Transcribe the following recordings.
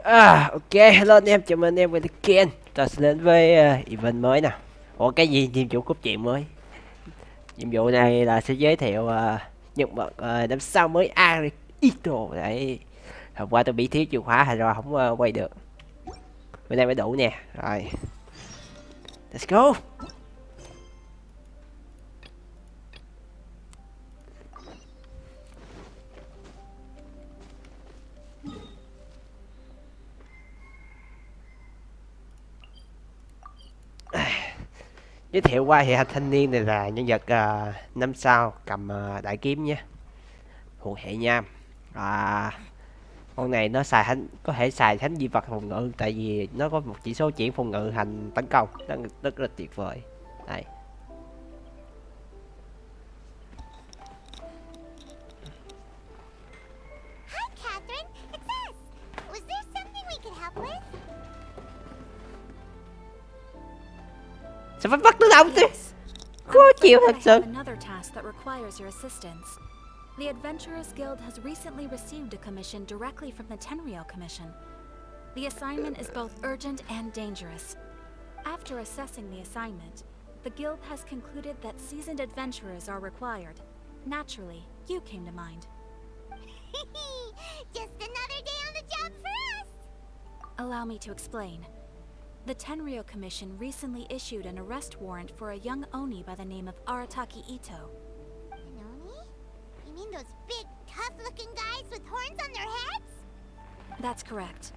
Ok, hello anh em, chào mừng anh em về kênh. Ta sẽ đến với event mới nè. Ủa cái gì nhiệm vụ cốt truyện mới? Nhiệm vụ này là sẽ giới thiệu nhân vật năm sau mới itto đấy. Hôm qua tôi bị thiếu chìa khóa thành ra không quay được. Bữa nay mới đủ nè. Rồi, let's go. Giới thiệu qua thì thanh niên này là nhân vật năm sao cầm đại kiếm nhé, thuộc hệ nham. Con này nó có thể xài thánh di vật phòng ngự, tại vì nó có một chỉ số chuyển phòng ngự thành tấn công, nó rất là tuyệt vời. Đây. Sao phải bắt nó đâu chứ? Khó chịu thật sự. The Adventurers Guild has recently received a commission directly from the Tenryou Commission. The assignment is both urgent and dangerous. After assessing the assignment, the Guild has concluded that seasoned adventurers are required. Naturally, you came to mind. Just another day on the job for us! Allow me to explain. The Tenryou Commission recently issued an arrest warrant for a young Oni by the name of Arataki Itto. You mean those big, tough-looking guys with horns on their heads? That's correct.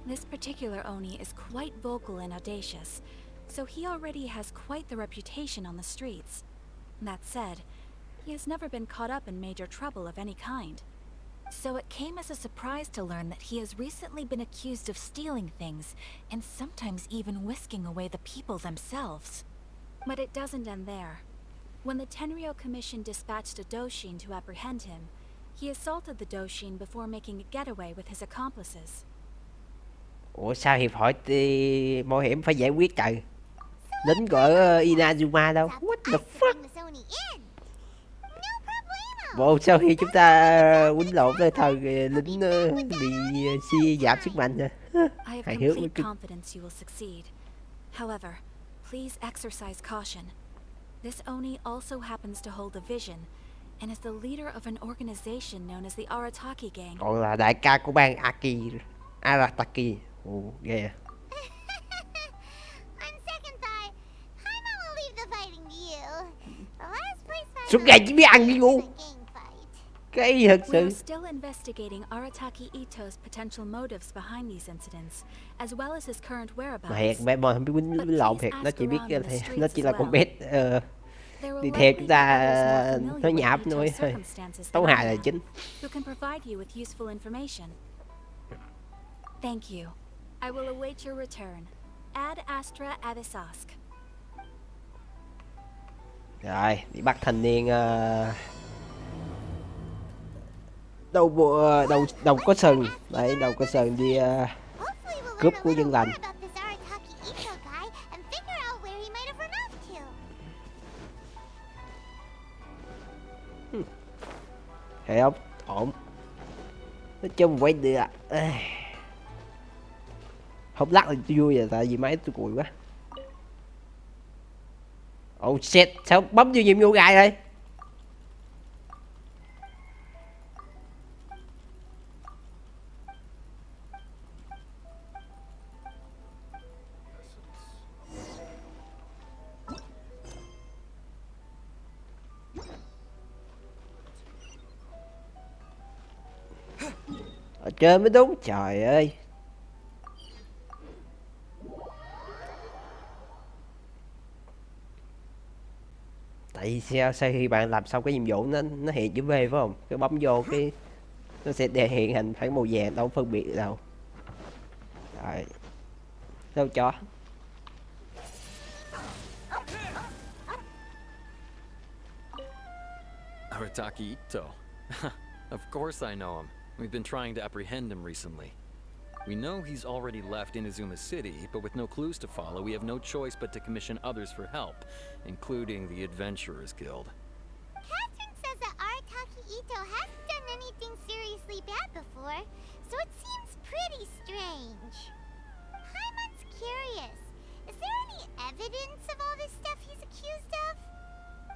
This particular Oni is quite vocal and audacious, so he already has quite the reputation on the streets. That said, he has never been caught up in major trouble of any kind. So it came as a surprise to learn that he has recently been accused of stealing things, and sometimes even whisking away the people themselves. But it doesn't end there. When the Tenryou Commission dispatched a Doshin to apprehend him, he assaulted the Doshin before making a getaway with his accomplices. Ủa sao hiệp hội mạo hiểm phải giải quyết trời? Lính của Inazuma đâu? What the fuck? Bộ sau khi chúng ta quýnh lộn với thằng lính bị suy giảm sức mạnh rồi. I have complete confidence you will succeed. However, please exercise caution. This Oni also happens to hold a vision, and is the leader of an organization known as the Arataki gang. Còn là đại ca của bang Arataki. Ồ, ghê. On second thought, I will leave the fighting to you. The last place I Suốt ngày chỉ biết ăn đi ngu. Cái thật sự. We are still investigating Arataki Itto's potential motives behind these incidents, as well as his current whereabouts. Mà hẹn bé bò không biết quýnh lộn thiệt, nó chỉ biết nó chỉ là con bé đi theo chúng ta nói nhảm thôi. Tấu hài là chính. Who can provide you with useful information? Thank you. I will await your return. Ad Astra Avisask. Rồi, đi bắt thanh niên đầu có sừng. Đấy, đầu có sừng đi cướp của dân lành. Thấy không? Ổn. Nói chung quay được. Không lắc là vui rồi, tại vì máy tôi cùi quá. Oh shit, sao bấm vô nhiệm vụ gài rồi? Ở trên mới đúng, trời ơi. Tại sao sau khi bạn làm xong cái nhiệm vụ nó hiện chữ V phải không? Cái bấm vô cái nó sẽ hiện hình phản màu vàng, đâu phân biệt được đâu. Rồi. Đâu cho. Arataki Itto. Of course I know him. We've been trying to apprehend him recently. We know he's already left Inazuma City, but with no clues to follow, we have no choice but to commission others for help, including the Adventurers Guild. Catherine says that Arataki Itto hasn't done anything seriously bad before, so it seems pretty strange. Paimon's curious. Is there any evidence of all this stuff he's accused of?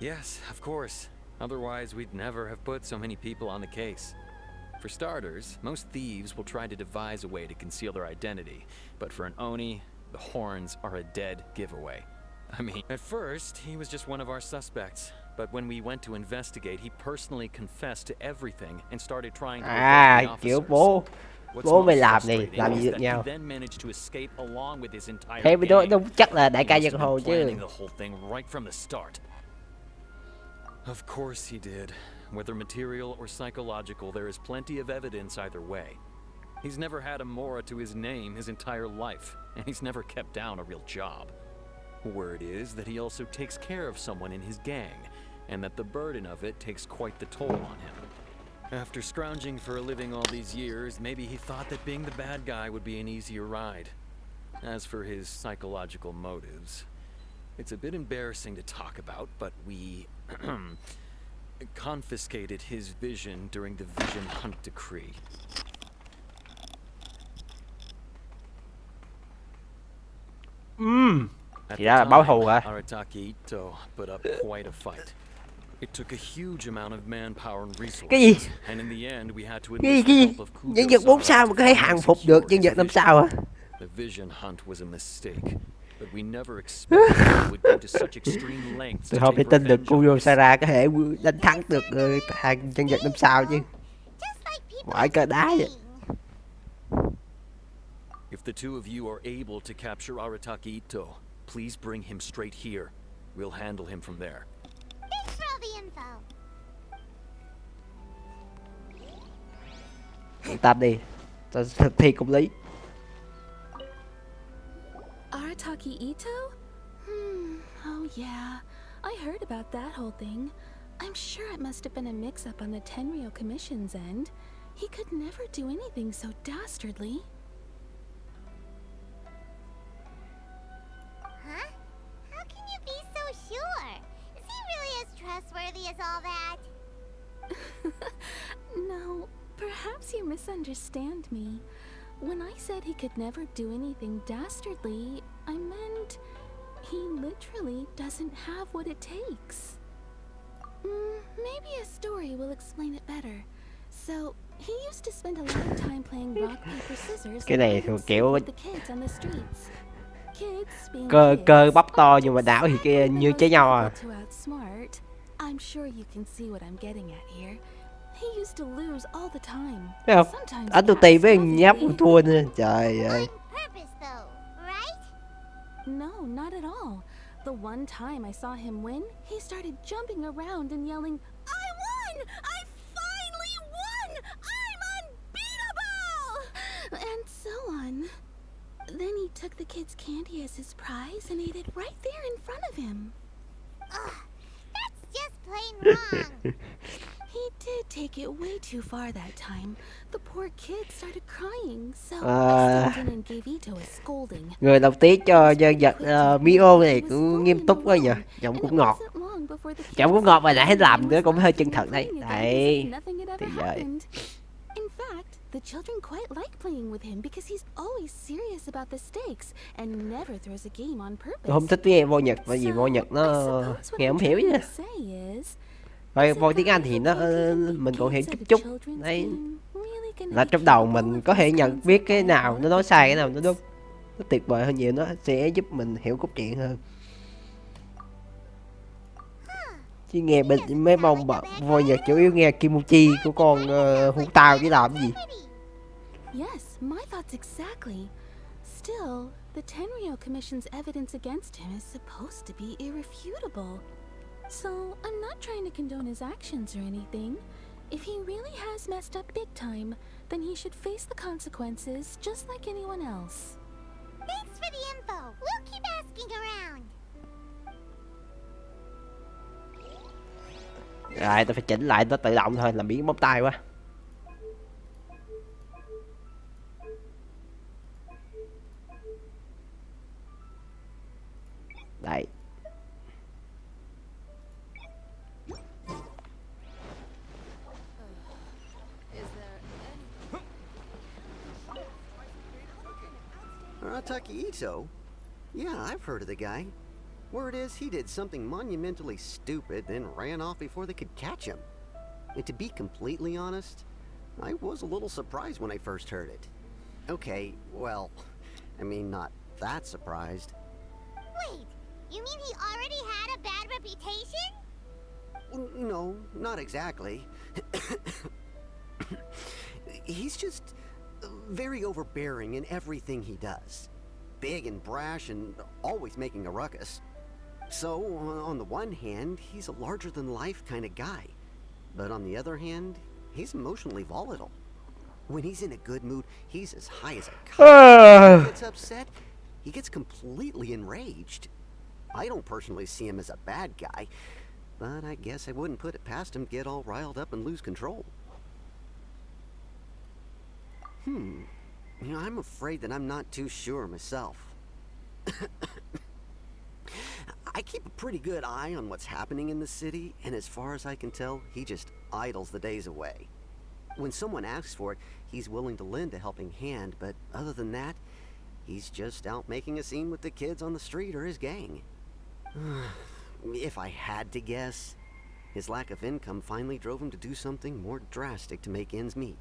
Yes, of course. Otherwise, we'd never have put so many people on the case. For starters, most thieves will try to devise a way to conceal their identity, but for an Oni, the horns are a dead giveaway. I mean, at first, he was just one of our suspects, but when we went to investigate, he personally confessed to everything and started trying to provoke the kiểu officers. bố mày What's làm most này, frustrating làm gì is được that he nhau. then managed to escape along with his entire Thế mới đúng, gang. chắc là đại ca He must giang have hồ been chứ. planning the whole thing right from the start. Of course he did. Whether material or psychological, there is plenty of evidence either way. He's never had a Mora to his name his entire life, and he's never kept down a real job. Word is that he also takes care of someone in his gang, and that the burden of it takes quite the toll on him. After scrounging for a living all these years, maybe he thought that being the bad guy would be an easier ride. As for his psychological motives, it's a bit embarrassing to talk about, but we confiscated his vision during the Vision Hunt Decree. At Thì the ra là báo time, thù hả? Arataki Itto put up quite a fight. It took a huge amount of manpower and Cái gì? resources, and in the end we had to Cái enlist the gì? help of Nhân vật 4 sao mà có thể hàng phục được nhân vật 5 sao hả? The Vision Hunt was a mistake, but we never expected it would go to such extreme lengths Tôi to không thể take tin được revenge Kuyo on us. Sara có thể đánh thắng được hàng nhân vật 5 sao chứ. Just like people Mọi cờ đá vậy. If the two of you are able to capture Arataki Itto, please bring him straight here. We'll handle him from there. Thanks for all the info. Yên tâm đi, tôi thực thi công lý. Arataki Itto? Oh yeah. I heard about that whole thing. I'm sure it must have been a mix-up on the Tenryou Commission's end. He could never do anything so dastardly. Huh? How can you be so sure? Is he really as trustworthy as all that? No, perhaps you misunderstand me. When I said he could never do anything dastardly, I meant he literally doesn't have what it takes. Maybe a story will explain it better. So, he used to spend a lot of time playing rock, paper, scissors Cái này and hide and kiểu seek with the kids on the streets. Kids being cơ kids, bắp to nhưng mà often não thì kia sadly the như most chế nhau à. difficult to outsmart. I'm sure you can see what I'm getting at here. He used to lose all the time. Thấy không? Sometimes Anh tôi he tìm acts với thằng nháp lovingly. thua nữa. Trời ơi. On purpose, though, right? No, not at all. The one time I saw him win, he started jumping around and yelling, "I won! I finally won! I'm unbeatable!" And so on. Then he took the kid's candy as his prize and ate it right there in front of him. Ugh, that's just plain wrong. He did take it way too far that time. The poor kid started crying, so I stepped in and gave Itto a scolding. Người đầu tiên cho nhân vật Mio này cũng nghiêm túc quá nhỉ. Giọng cũng ngọt. Giọng cũng ngọt mà nãy làm nữa cũng hơi chân thật đấy. Đấy. Thì vậy. In fact, the children quite like playing with him because he's always serious about the stakes and never throws a game on purpose. Tôi không thích nghe vô Nhật bởi vì vô Nhật nó nghe không hiểu nha. Rồi vô tiếng Anh thì nó mình còn hiểu chút chút. Đấy. Là trong đầu mình có thể nhận biết cái nào nó nói sai cái nào nó đúng. Nó tuyệt vời hơn nhiều, nó sẽ giúp mình hiểu cốt truyện hơn. Chứ nghe mấy bông bật vô Nhật chủ yếu nghe Kimochi của con hung tao chứ làm cái gì. Yes, my thoughts exactly. Still, the Tenryou Commission's evidence against him is supposed to be irrefutable. So, I'm not trying to condone his actions or anything. If he really has messed up big time, then he should face the consequences just like anyone else. Thanks for the info. We'll keep asking around. Rồi tôi phải chỉnh lại nó tự động thôi, làm biến bóp tay quá. Đây. Arataki Itto? Yeah, I've heard of the guy. Word is he did something monumentally stupid, then ran off before they could catch him. And to be completely honest, I was a little surprised when I first heard it. Okay, well, I mean, not that surprised. Wait, you mean he already had a bad reputation? No, not exactly. He's just very overbearing in everything he does. Big and brash and always making a ruckus. So, on the one hand, he's a larger-than-life kind of guy. But on the other hand, he's emotionally volatile. When he's in a good mood, he's as high as a kite. When he gets upset, he gets completely enraged. I don't personally see him as a bad guy, but I guess I wouldn't put it past him to get all riled up and lose control. You know, I'm afraid that I'm not too sure myself. I keep a pretty good eye on what's happening in the city, and as far as I can tell, he just idles the days away. When someone asks for it, he's willing to lend a helping hand, but other than that, he's just out making a scene with the kids on the street or his gang. If I had to guess, his lack of income finally drove him to do something more drastic to make ends meet.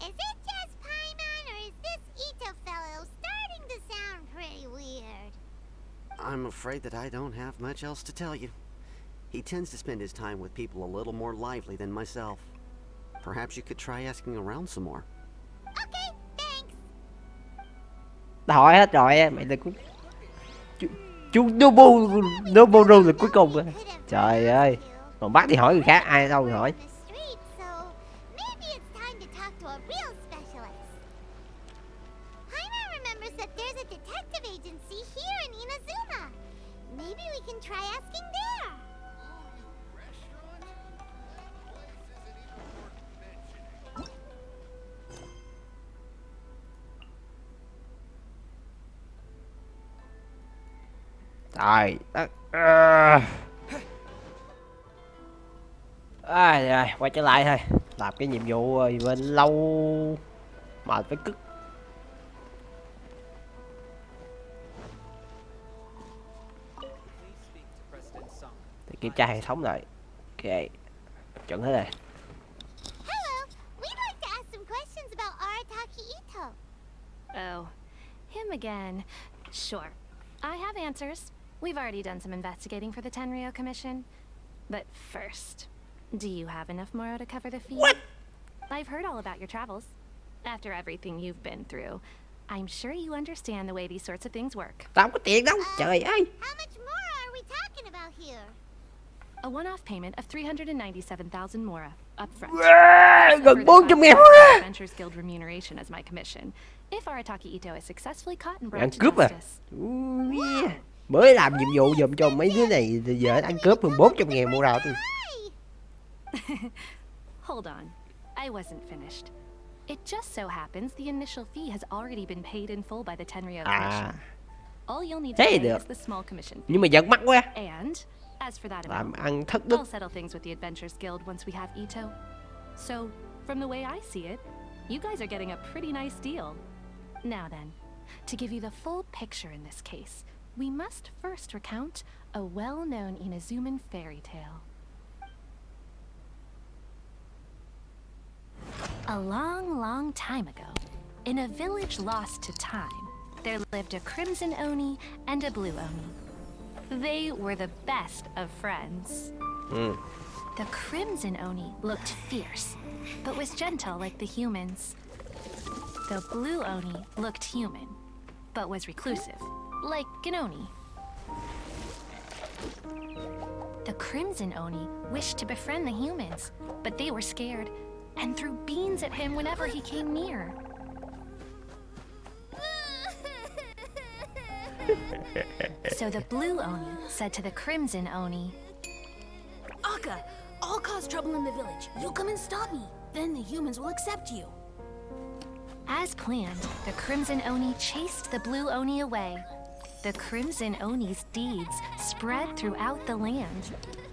Is it just Paimon, or is this Itto fellow starting to sound pretty weird? I'm afraid that I don't have much else to tell you. He tends to spend his time with people a little more lively than myself. Perhaps you could try asking around some more. Okay, thanks. Hỏi hết rồi á, mày là chú Nobu là cuối cùng á. Trời ơi, còn bắt thì hỏi người khác, ai đâu mà hỏi. Trời đất. Rồi, quay trở lại thôi. Làm cái nhiệm vụ bên lâu mệt với cứt. Để kiểm tra hệ thống lại. Ok. Chuẩn hết rồi. Hello, we'd like to ask some questions about Arataki Itto. Oh, him again. Sure, I have answers. We've already done some investigating for the Tenryou Commission. But first, do you have enough Moro to cover the fee? What? I've heard all about your travels. After everything you've been through, I'm sure you understand the way these sorts of things work. Tao không có tiền đâu, trời ơi. How much more are we talking about here? A one-off payment of 397,000 Mora up front. Gần 400.000 Mora. Adventures Guild remuneration as my commission. If Arataki Itto is successfully caught and Ăn brought to cướp à? justice. Mới làm nhiệm vụ giùm cho mấy đứa này thì giờ ăn cướp hơn 400.000 mua rau. Hold on, I wasn't finished. It just so happens the initial fee has already been paid in full by the Tenryou Commission. All you'll need to pay is the small commission fee. Nhưng mà giận mắt quá. And as for that Làm amount, ăn thất đức. I'll settle things with the Adventures Guild once we have Itto. So, from the way I see it, you guys are getting a pretty nice deal. Now then, to give you the full picture in this case, we must first recount a well-known Inazuman fairy tale. A long, long time ago, in a village lost to time, there lived a crimson Oni and a blue Oni. They were the best of friends. The crimson Oni looked fierce, but was gentle like the humans. The blue Oni looked human, but was reclusive, like an Oni. The crimson Oni wished to befriend the humans, but they were scared and threw beans at him whenever he came near. So the blue Oni said to the crimson Oni, Akka, I'll cause trouble in the village. You come and stop me. Then the humans will accept you. As planned, the crimson Oni chased the blue Oni away. The crimson Oni's deeds spread throughout the land,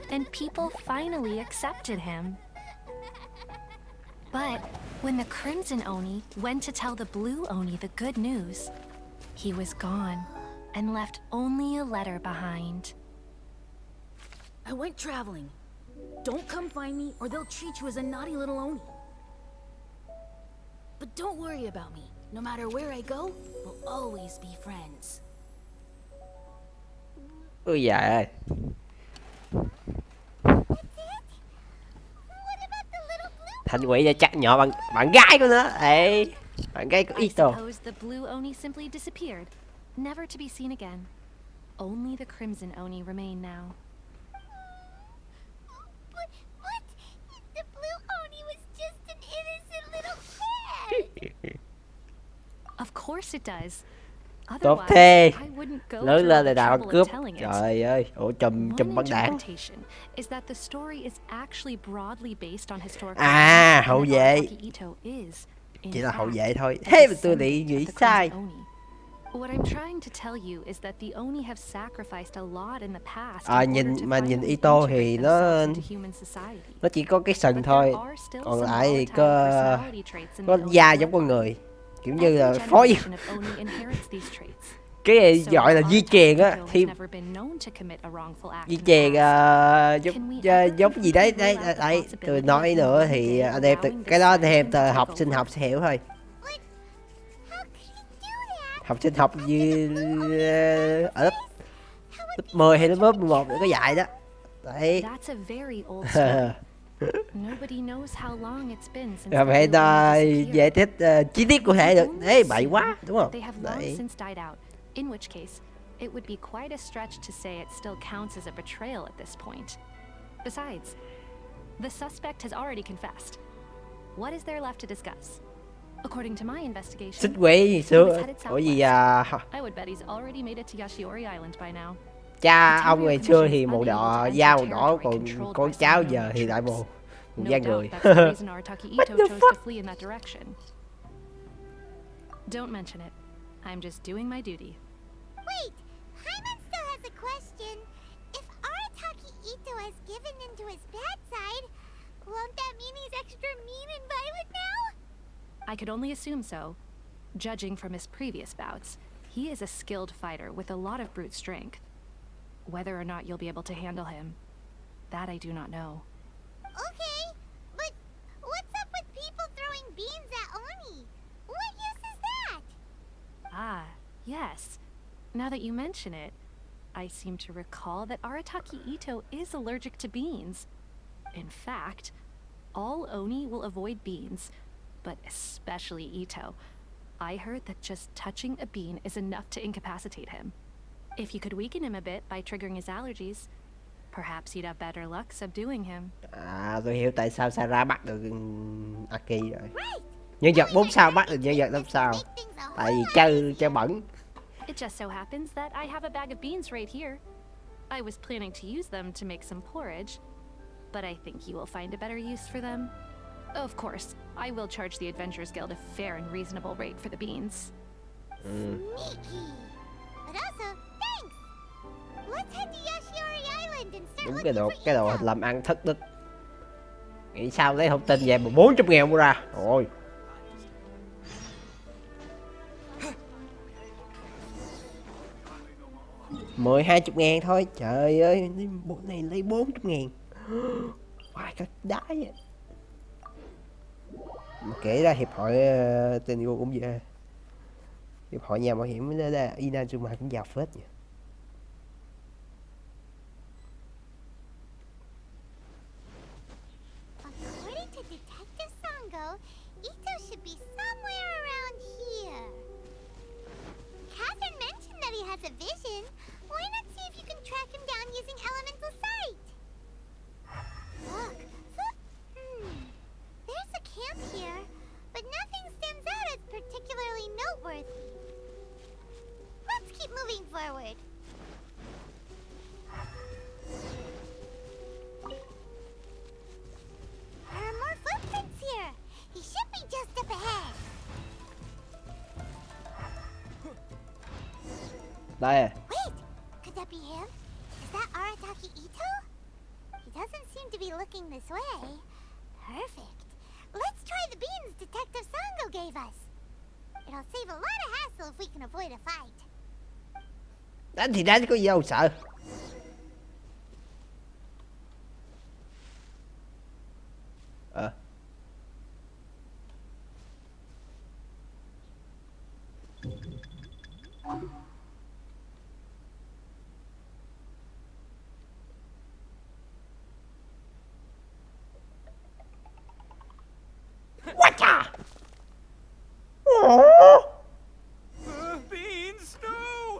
and people finally accepted him. But when the crimson Oni went to tell the blue Oni the good news, He was gone and left only a letter behind. I went traveling. Don't come find me or they'll treat you as a naughty little Oni. But don't worry about me. No matter where I go, we'll always be friends. Ôi giời ơi. Thành quỷ đã chắc nhỏ bạn gái của nó. Ê, bạn gái của I Itto. suppose the blue Oni simply disappeared, never to be seen again. Only the crimson Oni remain now. But what? The blue Oni was just an innocent little kid. Of course it does. Tốt Otherwise, thế. I wouldn't go Lớn through lên all thì the nào trouble cướp. of telling it. Trời ơi, ủa chùm One bắn đạn. interpretation is that the story is actually broadly based on historical À, events, hậu and that vệ. Arataki Itto is, in Chỉ là hậu fact, vệ thôi. a Thế mà tôi descendant lại of nghĩ the sai. Crimson Oni. What I'm trying to tell you is that the Oni have sacrificed a lot in the past in order nhìn to mà nhìn finally Itto integrate thì themselves into human society. nó chỉ có cái sừng But thôi. there are still Còn some lại thì volatile có personality traits in có the Oni da giống con bloodline. người. Kiểu như Every là phối generation of Oni inherits these traits. cái này So gọi là while di Arataki truyền á, Itto has thì never been known to commit a wrongful act di in the truyền past, giống gì đấy đấy đấy tôi nói nữa thì anh em cái đó anh em học sinh học sẽ hiểu thôi. How could he do that? Học sinh học như ở lớp 10 hay lớp 11 nó có dạy đó đấy. That's a very old story. Nobody knows how long it's been since Rồi the phải blue Oni giải disappeared. thích chi tiết cụ thể được. Only Đấy bậy quá assume đúng không? that they have long Đấy. since died out, in which case it would be quite a stretch to say it still counts as a betrayal at this point. Besides, the suspect has already confessed. What is there left to discuss? According to my investigation, Xích quỷ gì he was xưa headed ủa gì southwest. à, I would bet he's already made it to Yashiori Island by now. cha ông ngày xưa thì màu đỏ da màu đỏ, còn con cháu giờ thì lại màu No da doubt người. that's the reason Arataki Itto the chose fuck? to flee in that direction. Don't mention it. I'm just doing my duty. Wait, Hyman still has a question. If Arataki Itto has given into his bad side, won't that mean he's extra mean and violent now? I could only assume so. Judging from his previous bouts, he is a skilled fighter with a lot of brute strength. Whether or not you'll be able to handle him, that I do not know. Okay, but what's up with people throwing beans at Oni? What use is that? Ah, yes. Now that you mention it, I seem to recall that Arataki Itto is allergic to beans. In fact, all Oni will avoid beans, but especially Itto. I heard that just touching a bean is enough to incapacitate him. If you could weaken him a bit by triggering his allergies, perhaps you'd have better luck subduing him. À tôi hiểu tại sao Sarah bắt được Aki rồi. Right! Nhân vật 4 sao bắt được nhân vật 5 sao. Make things a Tại vì whole chơi bẩn. It just so happens that I have a bag of beans right here. I was planning to use them to make some porridge, but I think you will find a better use for them. Of course, I will charge the Adventurers Guild a fair and reasonable rate for the beans. sneaky. But also, thanks! Let's head to Yashiori Island and start Đúng looking for cái đồ Itto. làm ăn thất đức. Nghĩ sao lấy thông tin về mà 400.000 mua ra. Rồi. Mười 20.000 thôi. Trời ơi, bộ này lấy 40.000. Hoài cái đái vậy. Mà kể ra hiệp hội tình yêu cũng vậy. Hiệp hội nhà bảo hiểm là Inazuma cũng giàu phết nhỉ. According to Detective Sango, Itto should be somewhere around here. Catherine mentioned that he has a vision. Why not see if you can track him down using elemental sight? Look, there's a camp here, but nothing stands out as particularly noteworthy. Let's keep moving forward. There are more footprints here. He should be just up ahead. Đây à. Wait, could that be him? Is that Arataki Itto? He doesn't seem to be looking this way. Perfect. Let's try the beans Detective Sango gave us. It'll save a lot of hassle if we can avoid a fight. Đánh thì đánh, có gì đâu sợ. What the? Beans, no!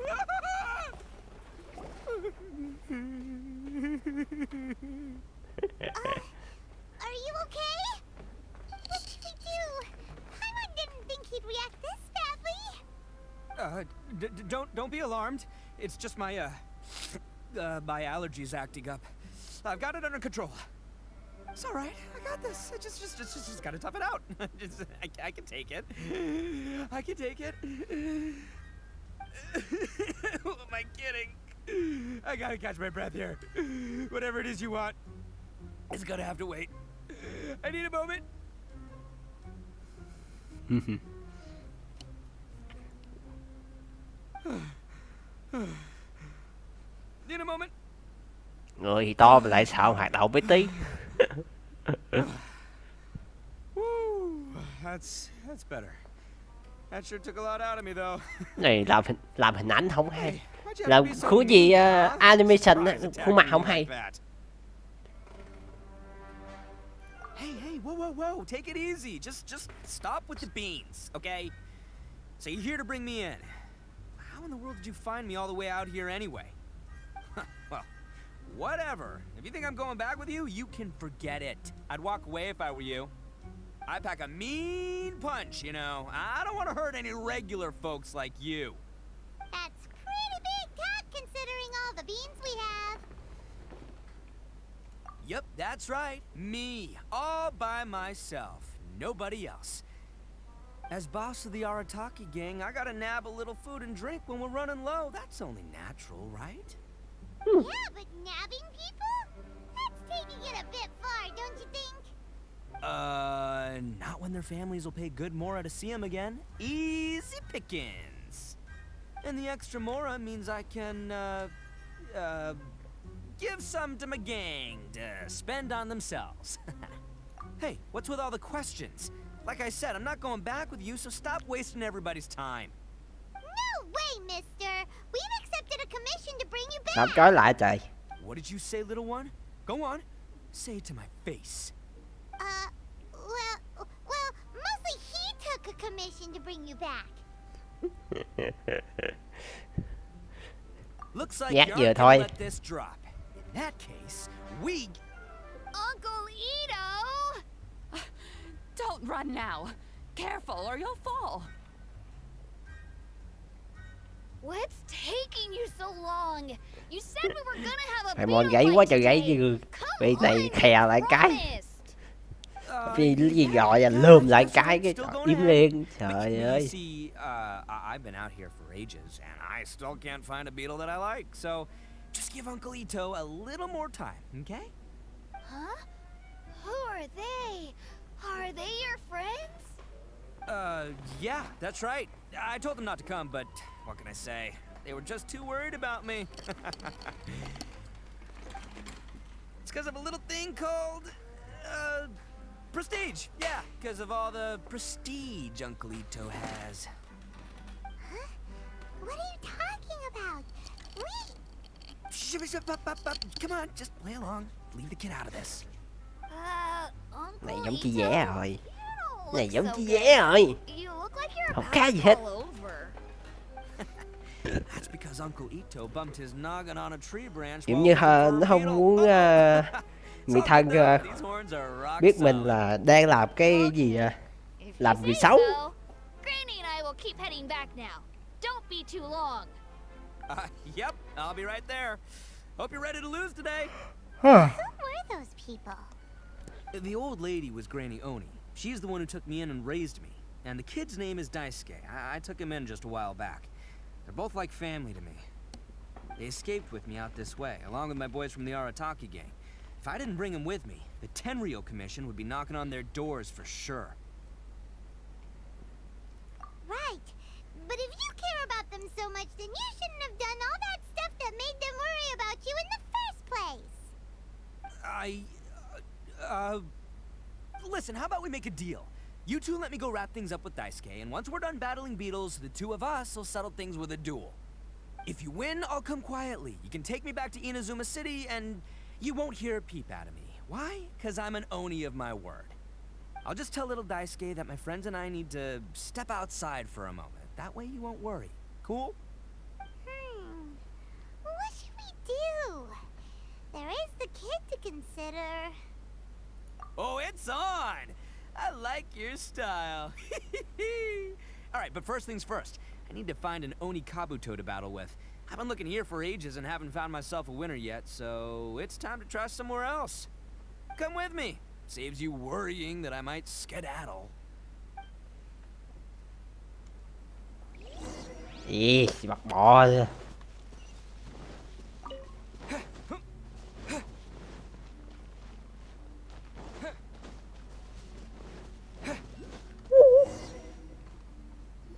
Are you okay? What did we do? Paimon didn't think he'd react this badly. Don't be alarmed. It's just my my allergies acting up. I've got it under control. It's all right. I got this. I just gotta tough it out. I can take it. I can take it. Who am I kidding? I gotta catch my breath here. Whatever it is you want, it's gonna have to wait. I need a moment. Need a moment. Người thì to mà lại sợ hoạt động với tí. Woo, that's better. That sure took a lot out of me though. Này làm hình ảnh không hay. Hey, why'd you have Làm to be so khu gì mean, huh? animation á, Surprise khuôn mặt attacking không me hay. like that. Hey, whoa, take it easy. Just stop with the beans, okay? So you're here to bring me in. How in the world did you find me all the way out here anyway? Well, whatever. If you think I'm going back with you, you can forget it. I'd walk away if I were you. I pack a mean punch, you know. I don't want to hurt any regular folks like you. That's pretty big talk considering all the beans we have. Yep, that's right. Me, all by myself. Nobody else. As boss of the Arataki gang, I gotta nab a little food and drink when we're running low. That's only natural, right? Yeah, but nabbing people? That's taking it a bit far, don't you think? Not when their families will pay good mora to see them again. Easy pickings. And the extra mora means I can, give some to my gang to spend on themselves. Hey, what's with all the questions? Like I said, I'm not going back with you, so stop wasting everybody's time. No way, mister! We've accepted a commission to bring you Sao back! trói lại trời. What did you say, little one? Go on. Say it to my face. Well, mostly he took a commission to bring you back. Looks like Nhát you vừa aren't thôi. gonna let this drop. In that case, we... Uncle Ito! Don't run now. Careful or you'll fall. What's taking you so long? You said we were gonna have a Paimon big gãy quá fight trời gãy today. chứ. Come Vị này on, khè lại I cái. promised. Vì gì gọi là lườm lại cái Still trời, going im ahead. liền. But Trời you ơi. see, I've been out here for ages, and I still can't find a beetle that I like. So, just give Uncle Ito a little more time, okay? Huh? Who are they? Are they your friends? Yeah, that's right. I told them not to come, but what can I say? They were just too worried about me. It's because of a little thing called, prestige. Yeah, because of all the prestige Uncle Ito has. Huh? What are you talking about? Come on, just play along. Leave the kid out of this. Uncle Này giống chi Ito, vé rồi. you don't Này look giống so chi good. vé rồi. You look like you're Không about khác to gì hết. fall over. That's because Uncle Ito bumped his noggin on a tree branch. Kiểu while như looking for a nó không beetle. muốn người thân These horns are rock biết mình solid. là đang làm cái gì If you làm say việc xấu. so. Granny and I will keep heading back now. Don't be too long. Yep, I'll be right there. Hope you're ready to lose today. Who were those people? The old lady was Granny Oni. She's the one who took me in and raised me. And the kid's name is Daisuke. I took him in just a while back. They're both like family to me. They escaped with me out this way, along with my boys from the Arataki gang. If I didn't bring them with me, the Tenryo Commission would be knocking on their doors for sure. Right. Listen, how about we make a deal? You two let me go wrap things up with Daisuke, and once we're done battling beetles, the two of us will settle things with a duel. If you win, I'll come quietly. You can take me back to Inazuma City, and you won't hear a peep out of me. Why? Because I'm an Oni of my word. I'll just tell little Daisuke that my friends and I need to step outside for a moment. That way you won't worry. Cool? What should we do? There is the kid to consider. Oh, it's on! I like your style. Alright, but first things first. I need to find an Oni Kabuto to battle with. I've been looking here for ages and haven't found myself a winner yet, so it's time to try somewhere else. Come with me. Saves you worrying that I might skedaddle. Ý, bắt bò rồi.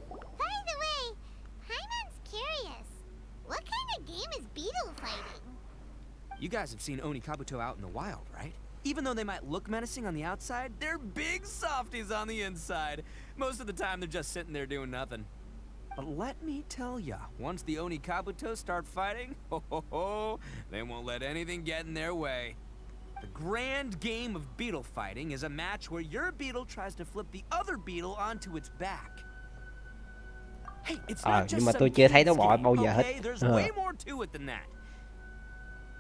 By the way, Paimon's curious. What kind of game is beetle fighting? You guys have seen Oni Kabuto out in the wild, right? Even though they might look menacing on the outside, they're big softies on the inside. Most of the time, they're just sitting there doing nothing. But let me tell ya, once the Oni Kabuto start fighting, they won't let anything get in their way. The grand game of beetle fighting is a match where your beetle tries to flip the other beetle onto its back. Hey, it's not just nhưng mà some tôi chưa thấy nó kid's bò game, bao giờ hết. okay? There's way more to it than that.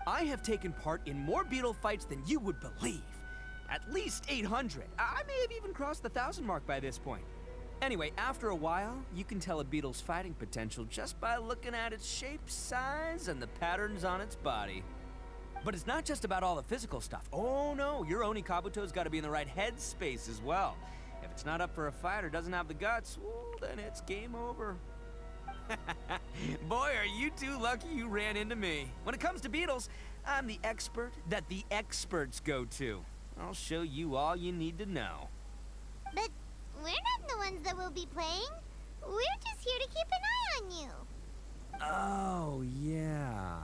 I have taken part in more beetle fights than you would believe. At least 800. I may have even crossed the 1,000 mark by this point. Anyway, after a while, you can tell a beetle's fighting potential just by looking at its shape, size, and the patterns on its body. But it's not just about all the physical stuff. Oh no, your Oni Kabuto's got to be in the right headspace as well. If it's not up for a fight or doesn't have the guts, well, then it's game over. Boy, are you two lucky you ran into me. When it comes to beetles, I'm the expert that the experts go to. I'll show you all you need to know. But we're not the ones that will be playing. We're just here to keep an eye on you. Oh, yeah.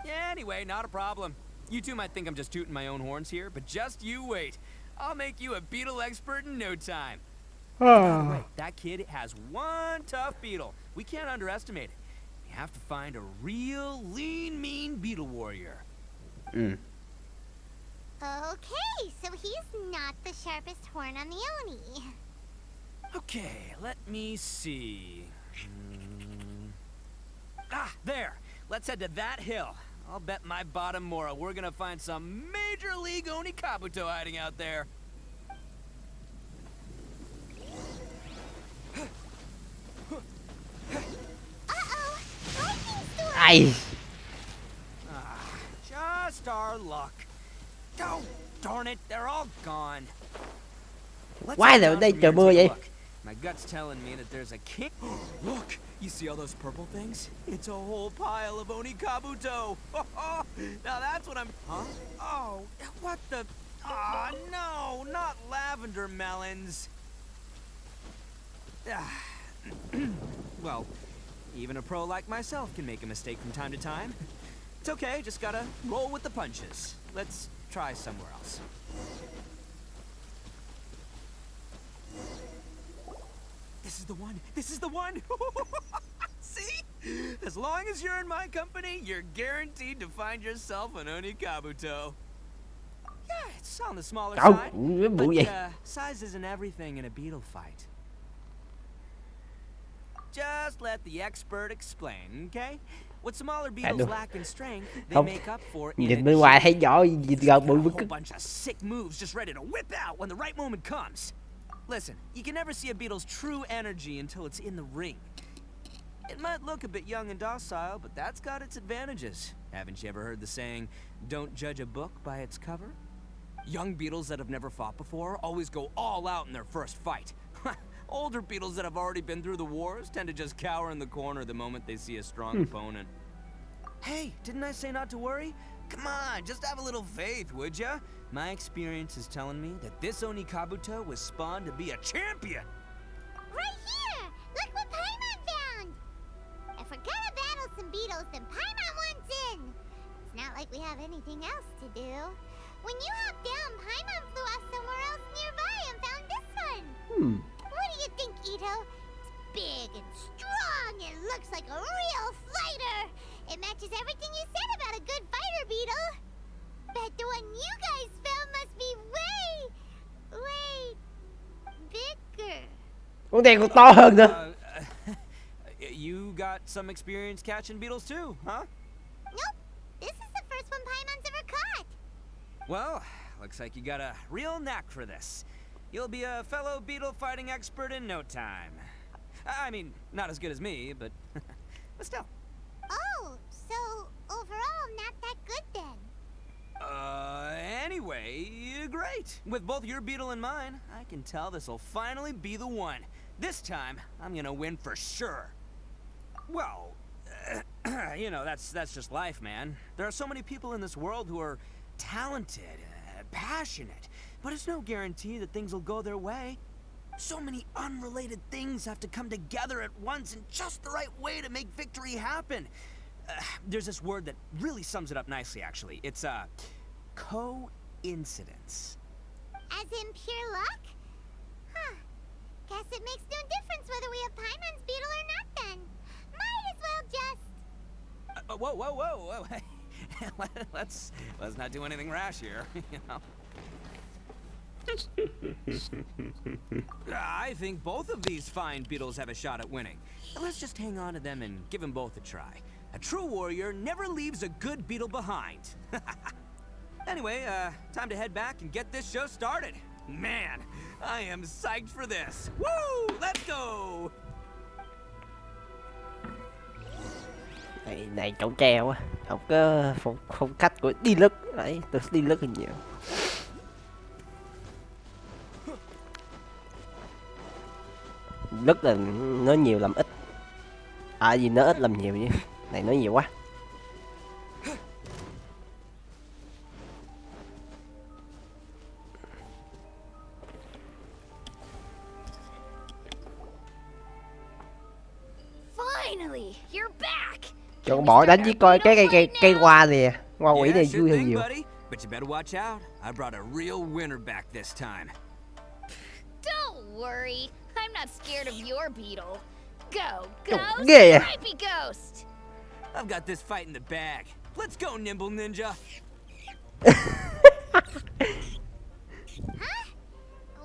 Yeah, anyway, not a problem. You two might think I'm just tooting my own horns here, but just you wait. I'll make you a beetle expert in no time. By the way, that kid has one tough beetle. We can't underestimate it. We have to find a real lean, mean beetle warrior. Okay, so he's not the sharpest horn on the Oni. Okay, let me see. Ah, there. Let's head to that hill. I'll bet my bottom moral we're gonna find some major league Oni Kabuto hiding out there. Ai. Just our luck. Oh, darn it, they're all gone. Let's Quá head rồi, down đây from trời here and mưa take a vậy. look. My gut's telling me that there's a king. Look, you see all those purple things? It's a whole pile of Oni Kabuto. Now that's what I'm. Huh? Oh, what the? Ah, no, not lavender melons. Well, even a pro like myself can make a mistake from time to time. It's okay, just gotta roll with the punches. Let's try somewhere else. This is the one! This is the one! See? As long as you're in my company, you're guaranteed to find yourself an Oni Kabuto. Yeah, it's on the smaller Cậu side. bự But vậy. size isn't everything in a beetle fight. Just let the expert explain, okay? What smaller beetles được. lack in strength, they Không. make up for in Nhìn bên ngoài thấy nhỏ, nhìn gần got bự a với whole bunch of sick moves just ready to whip out when the right moment comes. Listen, you can never see a beetle's true energy until it's in the ring. It might look a bit young and docile, but that's got its advantages. Haven't you ever heard the saying, don't judge a book by its cover? Young beetles that have never fought before always go all out in their first fight. Older beetles that have already been through the wars tend to just cower in the corner the moment they see a strong opponent. Hey, didn't I say not to worry? Come on, just have a little faith, would ya? My experience is telling me that this Oni Kabuto was spawned to be a champion. Right here! Look what Paimon found! If we're gonna battle some beetles, then Paimon wants in! It's not like we have anything else to do. When you hopped down, Paimon flew off somewhere else nearby and found this one. What do you think, Itto? It's big and strong and looks like a real fighter. It matches everything you said about a good fighter beetle. Bet the one you guys found must be way bigger. Con đèn còn to hơn nữa. You got some experience catching beetles too, huh? Nope. This is the first one Paimon's ever caught. Well, looks like you got a real knack for this. You'll be a fellow beetle fighting expert in no time. I mean, not as good as me, but still. Oh, so overall not that good then. Anyway, great. With both your beetle and mine, I can tell this'll finally be the one. This time, I'm gonna win for sure. Well, you know, that's just life, man. There are so many people in this world who are talented, passionate, but it's no guarantee that things will go their way. So many unrelated things have to come together at once in just the right way to make victory happen. There's this word that really sums it up nicely, actually. It's, coincidence. As in pure luck? Huh. Guess it makes no difference whether we have Paimon's beetle or not then. Might as well just... Whoa. let's not do anything rash here, you know. I think both of these fine beetles have a shot at winning. Let's just hang on to them and give them both a try. A true warrior never leaves a good beetle behind. Anyway, time to head back and get this show started. Man, I am psyched for this. Woo! Let's go! Này cổng treo á, không có phong cách của đi lức đấy, tôi đi lức hơn nhiều. Lức là nó nhiều làm ít, gì nó ít làm nhiều chứ, này nó nhiều quá. Finally, you're back. Cho con bọ đánh với coi cái cây hoa nè, hoa quỷ này vui hơn nhiều. But you better watch out. I brought a real winner back this time. Don't worry. I'm not scared of your beetle. Go, ghê à. Stripey Ghost. I've got this fight in the bag. Let's go, Nimble Ninja. Huh?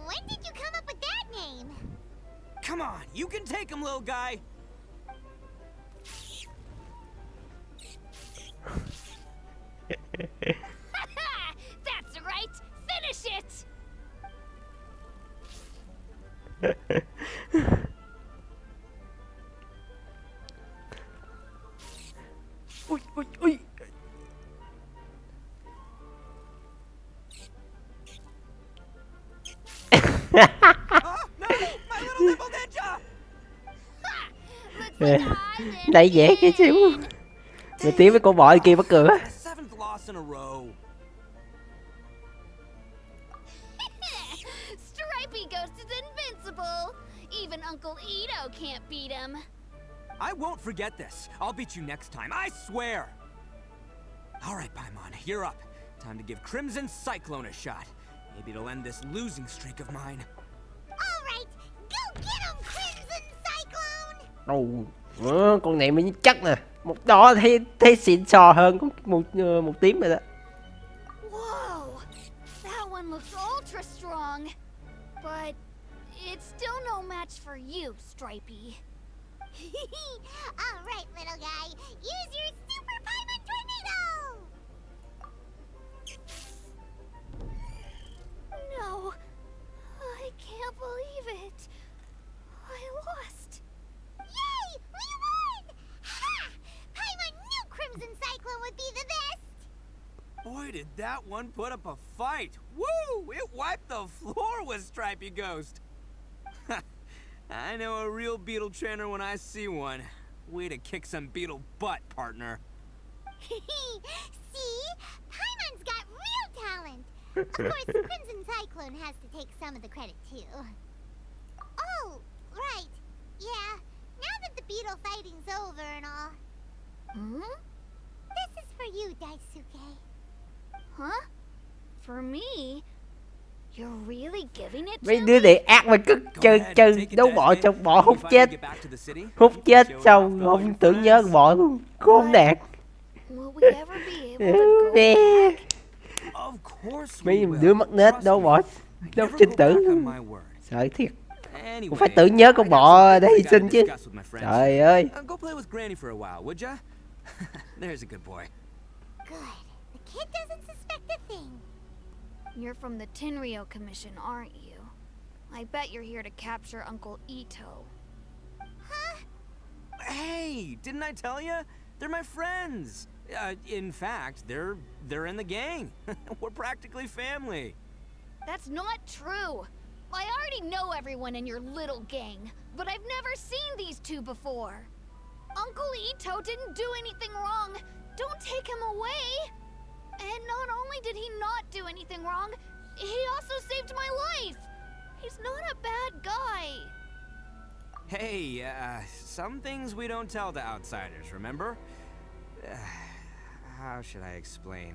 When did you come up with that name? Come on, you can take him, little guy. That's right. Finish it. Ui, ui, ui. Đây dễ cái xíu. Người tiếng với con bọ kia mắc cười á. Stripey Ghost is invincible. Even Uncle Itto can't beat him. I won't forget this. I'll beat you next time, I swear. All right, Paimon, you're up. Time to give Crimson Cyclone a shot. Maybe it'll end this losing streak of mine. All right, go get him, Crimson Cyclone. Con này mới chắc nè. Một đỏ thấy xịn sò hơn một tím rồi đó. Whoa, that one looks ultra strong. But it's still no match for you, Stripey. All right, little guy, use your Super Paimon Tornado! No, I can't believe it. I lost. Yay! We won! Ha! Paimon knew Crimson Cyclone would be the best! Boy, did that one put up a fight. Woo! It wiped the floor with Stripey Ghost. I know a real beetle trainer when I see one. Way to kick some beetle butt, partner. See? Paimon's got real talent. Of course, Crimson Cyclone has to take some of the credit, too. Oh, right. Yeah, now that the beetle fighting's over and all. Hmm? This is for you, Daisuke. Huh? For me? You're really giving it Mấy to đứa me? này ác mà cứ chơi chơi đấu bọ xong bọ hút chết. Hút chết xong không tưởng nhớ con bọ luôn. Khốn nạn. Will we ever be able to go Nè. back? Of course we Mấy will. đứa mất nết đấu bọ. Trust me. I Đấu never sinh go tử. back on my word. Sợ thiệt. Anyway, Cũng phải tưởng nhớ con I got bọ some để things hy I gotta sinh chứ. discuss with my friends. Trời ơi. Go play with Granny for a while, would ya? There's a good boy. Good. The kid doesn't suspect a thing. You're from the Tenryou Commission, aren't you? I bet you're here to capture Uncle Itto. Huh? Hey, didn't I tell you? They're my friends. In fact, they're in the gang. We're practically family. That's not true. I already know everyone in your little gang, but I've never seen these two before. Uncle Itto didn't do anything wrong. Don't take him away. And not only did he not do anything wrong, he also saved my life. He's not a bad guy. Hey, some things we don't tell to outsiders, remember? How should I explain?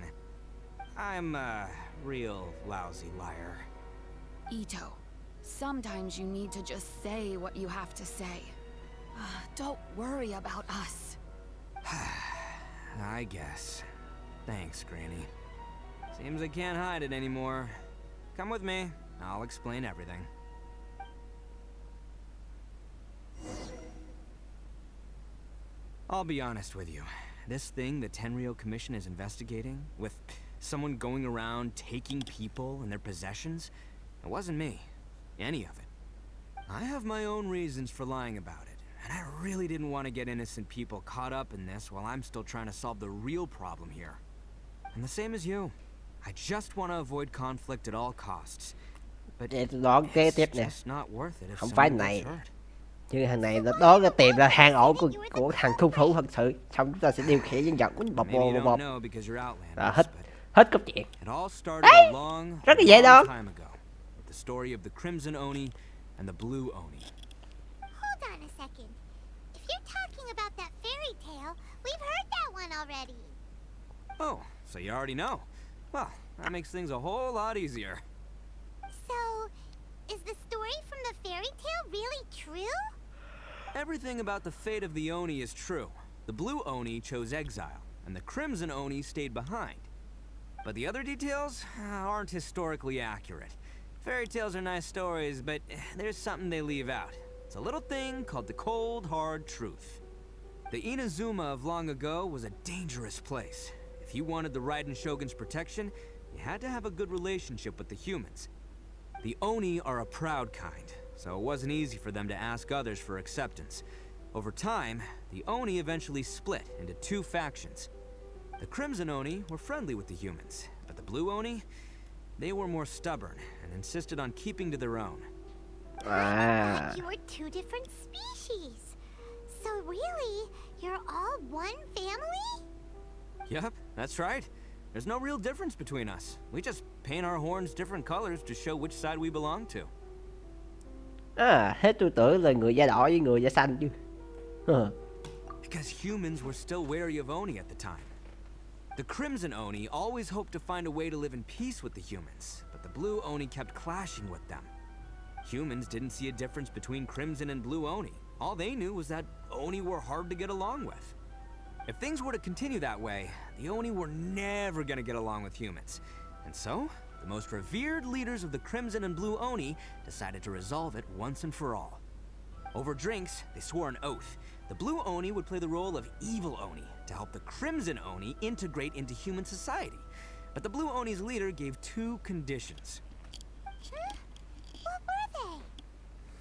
I'm a real lousy liar. Itto, sometimes you need to just say what you have to say. Don't worry about us. I guess. Thanks, Granny. Seems I can't hide it anymore. Come with me. I'll explain everything. I'll be honest with you. This thing the Tenryou Commission is investigating, with someone going around taking people and their possessions, it wasn't me. Any of it. I have my own reasons for lying about it, and I really didn't want to get innocent people caught up in this while I'm still trying to solve the real problem here. I'm the same as you. I just want to avoid conflict at all costs. But Để tôi đoán kế tiếp it's nè. just not worth it if Không phải someone này. gets hurt. Chứ thằng này nó đoán cái tìm ra hang ổ của thằng hung thủ thật sự. Xong chúng ta sẽ điều khiển nhân vật quýnh bọp Maybe you bọp don't bọp. know because you're outlanders, Là hết but câu chuyện. it all started Ê, a long, rất là dễ long đoán. time ago with the story of the Crimson Oni and the Blue Oni. Hold on a second. If you're talking about that fairy tale, we've heard that one already. Oh, so you already know. Well, that makes things a whole lot easier. So, is the story from the fairy tale really true? Everything about the fate of the Oni is true. The Blue Oni chose exile, and the Crimson Oni stayed behind. But the other details aren't historically accurate. Fairy tales are nice stories, but there's something they leave out. It's a little thing called the cold, hard truth. The Inazuma of long ago was a dangerous place. If you wanted the Raiden Shogun's protection, you had to have a good relationship with the humans. The Oni are a proud kind, so it wasn't easy for them to ask others for acceptance. Over time, the Oni eventually split into two factions. The Crimson Oni were friendly with the humans, but the Blue Oni, they were more stubborn and insisted on keeping to their own. À. Thought you were two different species. So really, you're all one family? Yep, that's right. There's no real difference between us. We just paint our horns different colors to show which side we belong to. À, hết tôi tưởng là người da đỏ với người da xanh chứ. Because humans were still wary of Oni at the time. The Crimson Oni always hoped to find a way to live in peace with the humans, but the Blue Oni kept clashing with them. Humans didn't see a difference between Crimson and Blue Oni. All they knew was that Oni were hard to get along with. If things were to continue that way, the Oni were never gonna get along with humans. And so, the most revered leaders of the Crimson and Blue Oni decided to resolve it once and for all. Over drinks, they swore an oath. The Blue Oni would play the role of evil Oni to help the Crimson Oni integrate into human society. But the Blue Oni's leader gave two conditions. What were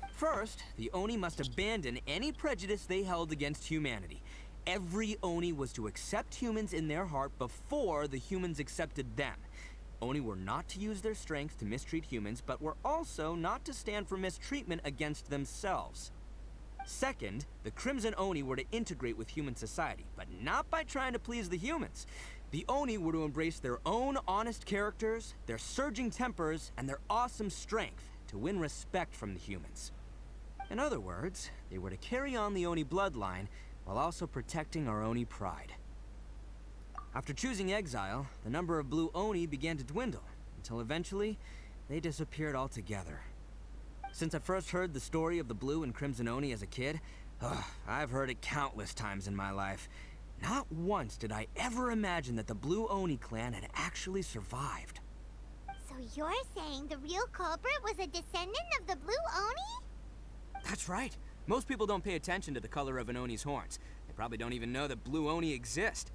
they? First, the Oni must abandon any prejudice they held against humanity. Every Oni was to accept humans in their heart before the humans accepted them. Oni were not to use their strength to mistreat humans, but were also not to stand for mistreatment against themselves. Second, the Crimson Oni were to integrate with human society, but not by trying to please the humans. The Oni were to embrace their own honest characters, their surging tempers, and their awesome strength to win respect from the humans. In other words, they were to carry on the Oni bloodline while also protecting our Oni pride. After choosing exile, the number of Blue Oni began to dwindle, until eventually, they disappeared altogether. Since I first heard the story of the Blue and Crimson Oni as a kid, I've heard it countless times in my life. Not once did I ever imagine that the Blue Oni clan had actually survived. So you're saying the real culprit was a descendant of the Blue Oni? That's right. Most people don't pay attention to the color of an Oni's horns. They probably don't even know that Blue Oni exist.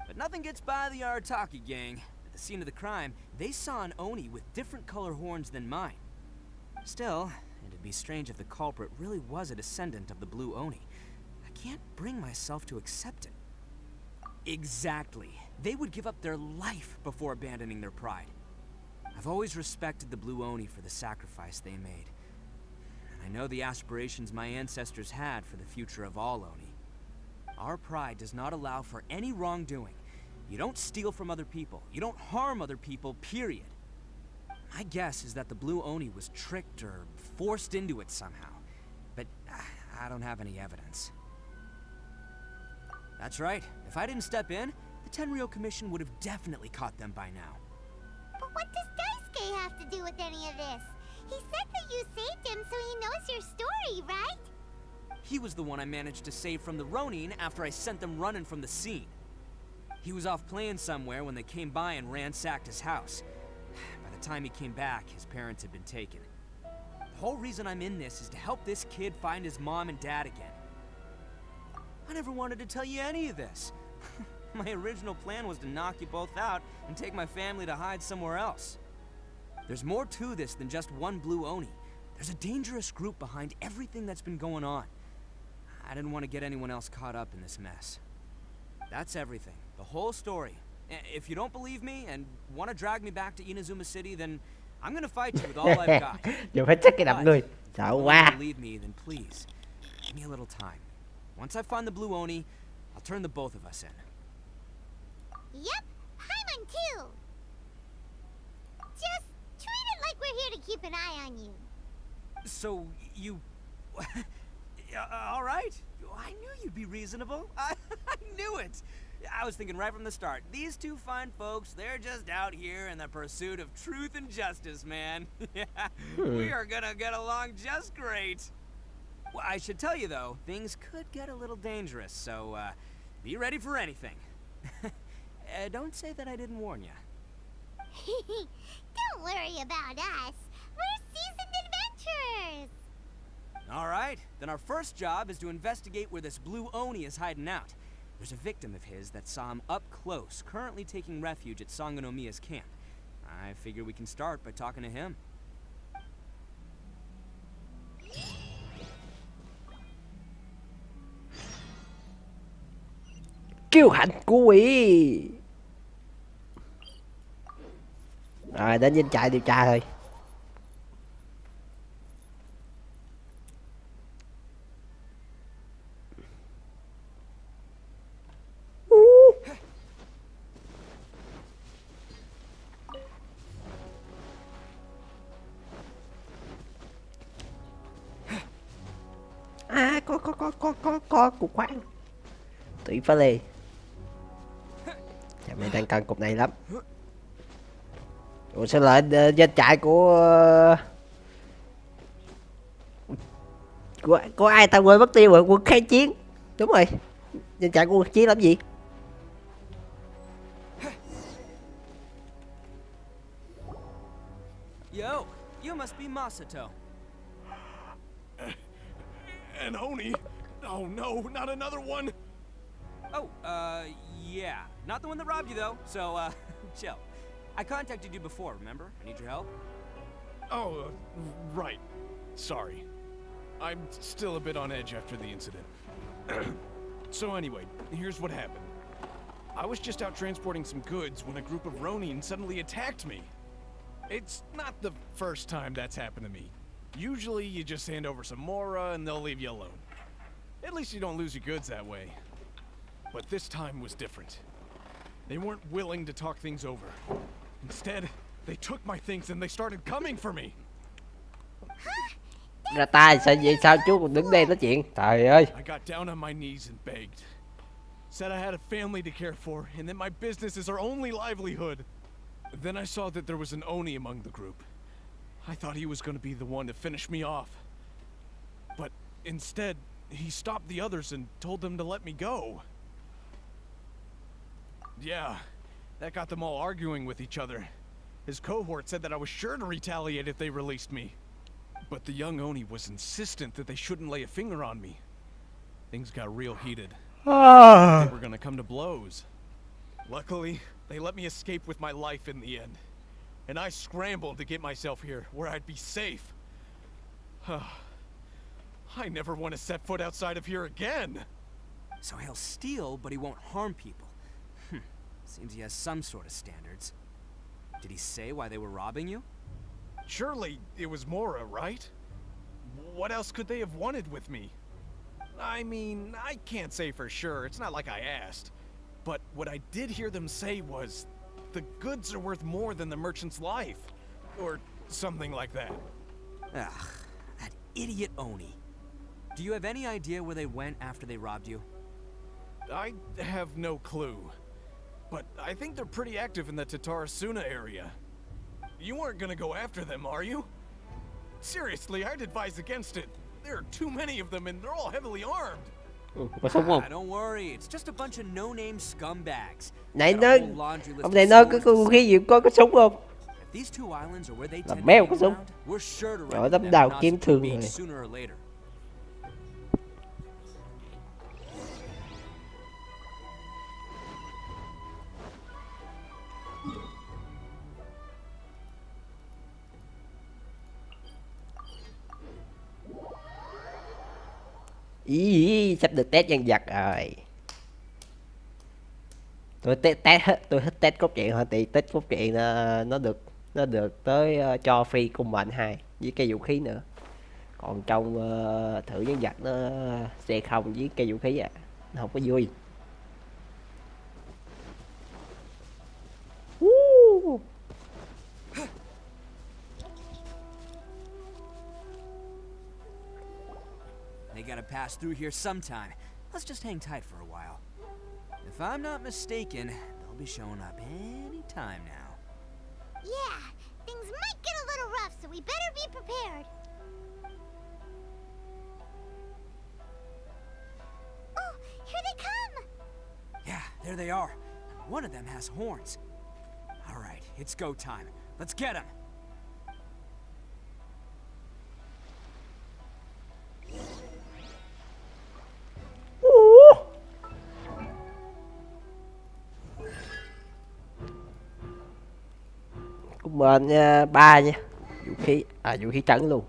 But nothing gets by the Arataki gang. At the scene of the crime, they saw an Oni with different color horns than mine. Still, it'd be strange if the culprit really was a descendant of the Blue Oni. I can't bring myself to accept it. Exactly. They would give up their life before abandoning their pride. I've always respected the Blue Oni for the sacrifice they made. And I know the aspirations my ancestors had for the future of all Oni. Our pride does not allow for any wrongdoing. You don't steal from other people. You don't harm other people, period. My guess is that the Blue Oni was tricked or forced into it somehow. But I don't have any evidence. That's right. If I didn't step in, the Tenryou Commission would have definitely caught them by now. But what does Daisuke have to do with any of this? He said that you saved him so he knows your story, right? He was the one I managed to save from the Ronin after I sent them running from the scene. He was off playing somewhere when they came by and ransacked his house. By the time he came back, his parents had been taken. The whole reason I'm in this is to help this kid find his mom and dad again. I never wanted to tell you any of this. My original plan was to knock you both out and take my family to hide somewhere else. There's more to this than just one Blue Oni. There's a dangerous group behind everything that's been going on. I didn't want to get anyone else caught up in this mess. That's everything. The whole story. If you don't believe me and want to drag me back to Inazuma City, then I'm gonna fight you with all I've got. Giờ phải check cái đập người. Sợ If you quá. believe me, then please, give me a little time. Once I find the Blue Oni, I'll turn the both of us in. Yep, Paimon too. Just treat it like we're here to keep an eye on you. So, you... all right. I knew you'd be reasonable. I knew it. I was thinking right from the start. These two fine folks, they're just out here in the pursuit of truth and justice, man. We are gonna get along just great. Well, I should tell you, though, things could get a little dangerous, so be ready for anything. Don't say that I didn't warn you. Don't worry about us. We're seasoned adventurers. All right, then our first job is to investigate where this Blue Oni is hiding out. There's a victim of his that saw him up close, currently taking refuge at Sangonomiya's camp. I figure we can start by talking to him. Kiêu hãnh của quỷ. Rồi đến doanh trại điều tra thôi. À có cục khoáng. Tùy phá lì. Chà, mình đang cần cục này lắm. Ủa sao lại doanh trại của ai tao quên mất tiêu rồi, quân kháng chiến. Đúng rồi. Doanh trại của quân chiến làm gì? Yo, you must be Masato. An Oni? Oh no, not another one! Oh, yeah. Not the one that robbed you, though, so, chill. I contacted you before, remember? I need your help. Oh, right. Sorry. I'm still a bit on edge after the incident. So anyway, here's what happened. I was just out transporting some goods when a group of Ronin suddenly attacked me. It's not the first time that's happened to me. Usually you just hand over some mora and they'll leave you alone. At least you don't lose your goods that way. But this time was different. They weren't willing to talk things over. Instead, they took my things and they started coming for me. Ra tay sao vậy, sao chú còn đứng đây nói chuyện? Trời ơi. I got down on my knees and begged. Said I had a family to care for and that my business is our only livelihood. Then I saw that there was an Oni among the group. I thought he was going to be the one to finish me off. But instead, he stopped the others and told them to let me go. Yeah, that got them all arguing with each other. His cohort said that I was sure to retaliate if they released me. But the young Oni was insistent that they shouldn't lay a finger on me. Things got real heated. They were gonna come to blows. Luckily, they let me escape with my life in the end. And I scrambled to get myself here, where I'd be safe. I never want to set foot outside of here again. So he'll steal, but he won't harm people. Seems he has some sort of standards. Did he say why they were robbing you? Surely it was Mora, right? What else could they have wanted with me? I mean, I can't say for sure. It's not like I asked. But what I did hear them say was, the goods are worth more than the merchant's life. Or something like that. Ugh, that idiot Oni. Do you have any idea where they went after they robbed you? I have no clue. But I think they're pretty active in the Tatarasuna area. You aren't gonna go after them, are you? Seriously, I'd advise against it. There are too many of them and they're all heavily armed. Có súng không? Don't worry, it's just a bunch of no-name scumbags. Nãy nói ông này nói có vũ khí gì có súng không? Là mèo có súng. Rồi đấm đào kiếm thương rồi. Ý, sắp được test nhân vật rồi. Tôi thích test cốt truyện hơn, thì test cốt truyện nó được tới cho free cung mệnh 2 với cây vũ khí nữa. Còn trong thử nhân vật nó xe không với cây vũ khí nó không có vui. They gotta pass through here sometime. Let's just hang tight for a while. If I'm not mistaken, they'll be showing up any time now. Yeah, things might get a little rough, so we better be prepared. Oh, here they come! Yeah, there they are. One of them has horns. All right, it's go time. Let's get him. Cung mệnh 3 nha. Vũ khí trắng luôn.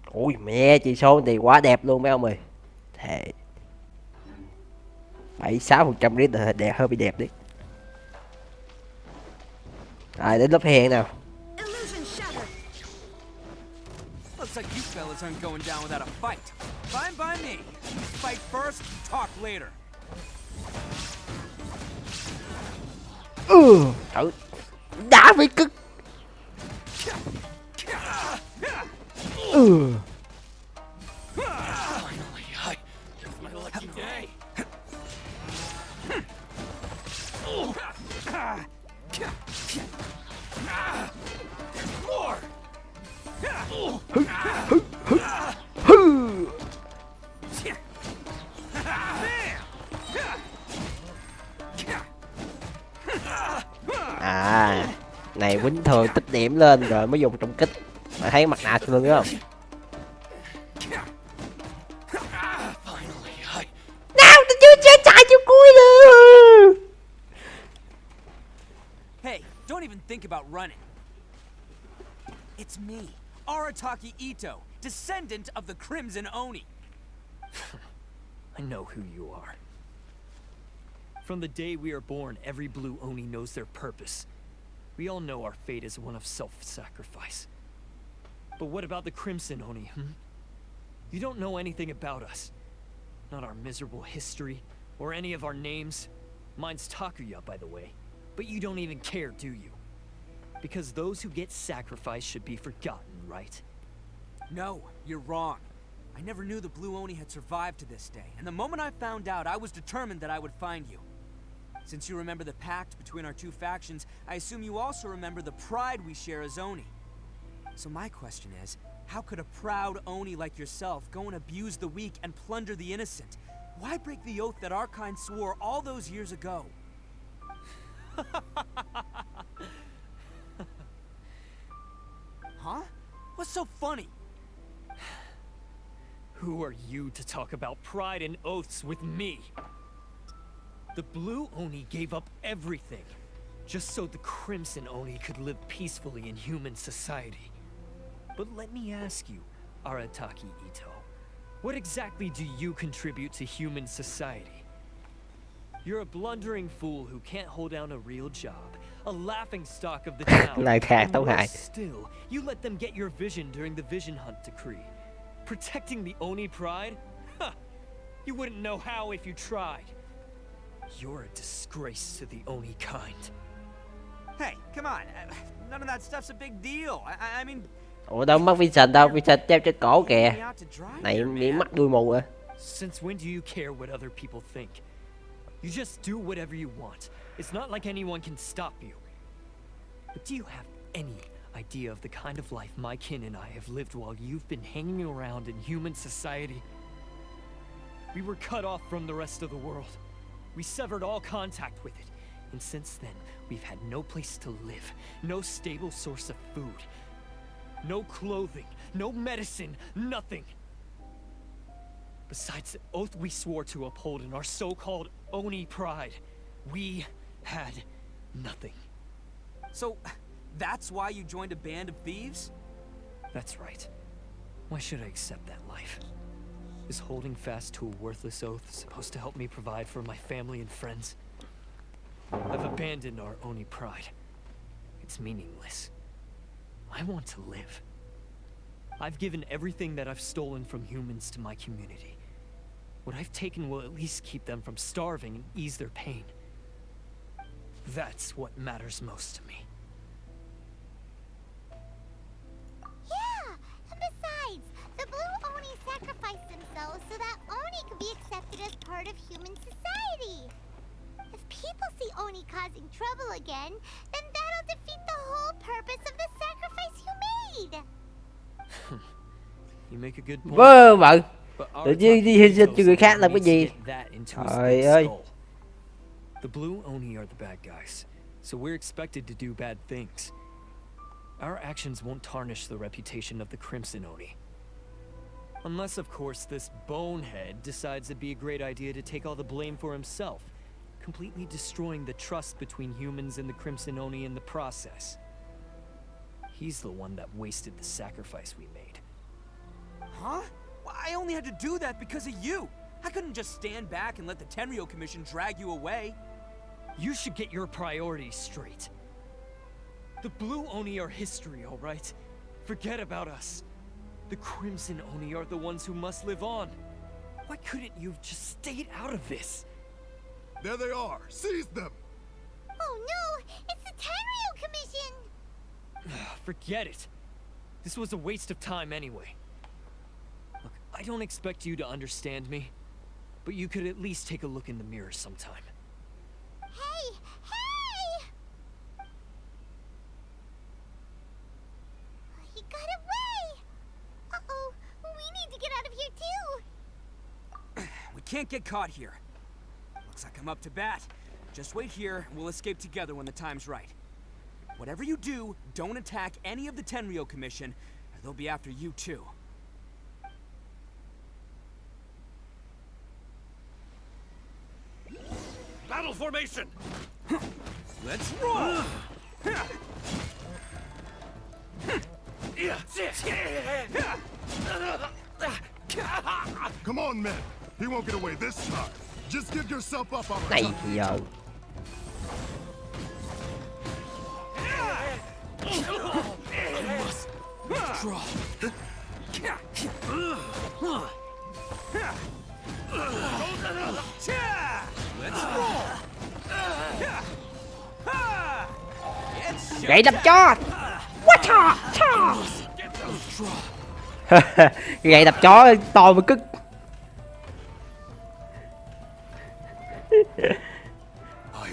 Ui mẹ, chị số thì quá đẹp luôn mấy ông ơi. Thề 76% lít là đẹp, hơi bị đẹp đấy. Rồi đến lớp hẹn nào. Looks like you fellas aren't going down without a fight. Fine by me. Fight first, talk later. Trời, đá với cực. Này quýnh thường tích điểm lên rồi mới dùng trọng kích. Mà thấy mặt nạ luôn đúng không? Nào, tôi chưa chơi chạy cho cuối nữa. Hey, don't even think about running. It's me, Arataki Itto, descendant of the Crimson Oni. I know who you are. From the day we are born, every blue Oni knows their purpose. We all know our fate is one of self-sacrifice. But what about the Crimson Oni, You don't know anything about us. Not our miserable history, or any of our names. Mine's Takuya, by the way. But you don't even care, do you? Because those who get sacrificed should be forgotten, right? No, you're wrong. I never knew the Blue Oni had survived to this day, and the moment I found out, I was determined that I would find you. Since you remember the pact between our two factions, I assume you also remember the pride we share as Oni. So my question is, how could a proud Oni like yourself go and abuse the weak and plunder the innocent? Why break the oath that our kind swore all those years ago? Huh? What's so funny? Who are you to talk about pride and oaths with me? The Blue Oni gave up everything, just so the Crimson Oni could live peacefully in human society. But let me ask you, Arataki Itto, what exactly do you contribute to human society? You're a blundering fool who can't hold down a real job, a laughingstock of the town. Lời khạc and tấu hại. worse still, you let them get your vision during the Vision Hunt decree. Protecting the Oni pride? Huh. You wouldn't know how if you tried. You're a disgrace to the Oni kind. Hey, come on. None of that stuff's a big deal. I mean... Ủa đâu mất Vincent đâu, Vincent treo trên cổ kìa. me out to dry Này here, bị man. mắt đuôi mù à. Since when do you care what other people think? You just do whatever you want. It's not like anyone can stop you. But do you have any idea of the kind of life my kin and I have lived while you've been hanging around in human society? We were cut off from the rest of the world. We severed all contact with it. And since then, we've had no place to live, no stable source of food, no clothing, no medicine, nothing. Besides the oath we swore to uphold in our so-called Oni pride, we had nothing. So, that's why you joined a band of thieves? That's right. Why should I accept that life? Is holding fast to a worthless oath supposed to help me provide for my family and friends? I've abandoned our Oni pride. It's meaningless. I want to live. I've given everything that I've stolen from humans to my community. What I've taken will at least keep them from starving and ease their pain. That's what matters most to me. Yeah, and besides, the Blue Oni sacrificed themselves so that Oni could be accepted as part of human society. If people see Oni causing trouble again, then that'll defeat the whole purpose of the sacrifice you made. You make a good point. Vơ vẩn. But Tự nhiên đi hy sinh cho người khác làm cái gì? Trời ơi. The Blue Oni are the bad guys, so we're expected to do bad things. Our actions won't tarnish the reputation of the Crimson Oni. Unless, of course, this bonehead decides it'd be a great idea to take all the blame for himself, completely destroying the trust between humans and the Crimson Oni in the process. He's the one that wasted the sacrifice we made. Huh? Well, I only had to do that because of you. I couldn't just stand back and let the Tenryo Commission drag you away. You should get your priorities straight. The Blue Oni are history, all right? Forget about us. The Crimson Oni are the ones who must live on. Why couldn't you have just stayed out of this? There they are. Seize them. Oh no, it's the Tenryo Commission! Forget it. This was a waste of time anyway. Look, I don't expect you to understand me, but you could at least take a look in the mirror sometime. Hey! Hey! He got away! Uh-oh, we need to get out of here too! We can't get caught here. Looks like I'm up to bat. Just wait here, and we'll escape together when the time's right. Whatever you do, don't attack any of the Tenryo Commission, or they'll be after you too. Battle formation! Let's roll! Come on, men. He won't get away this time. Just give yourself up, all Này right? thì giờ. Gậy đập cho. What the? Gậy đập chó to mà cứt. I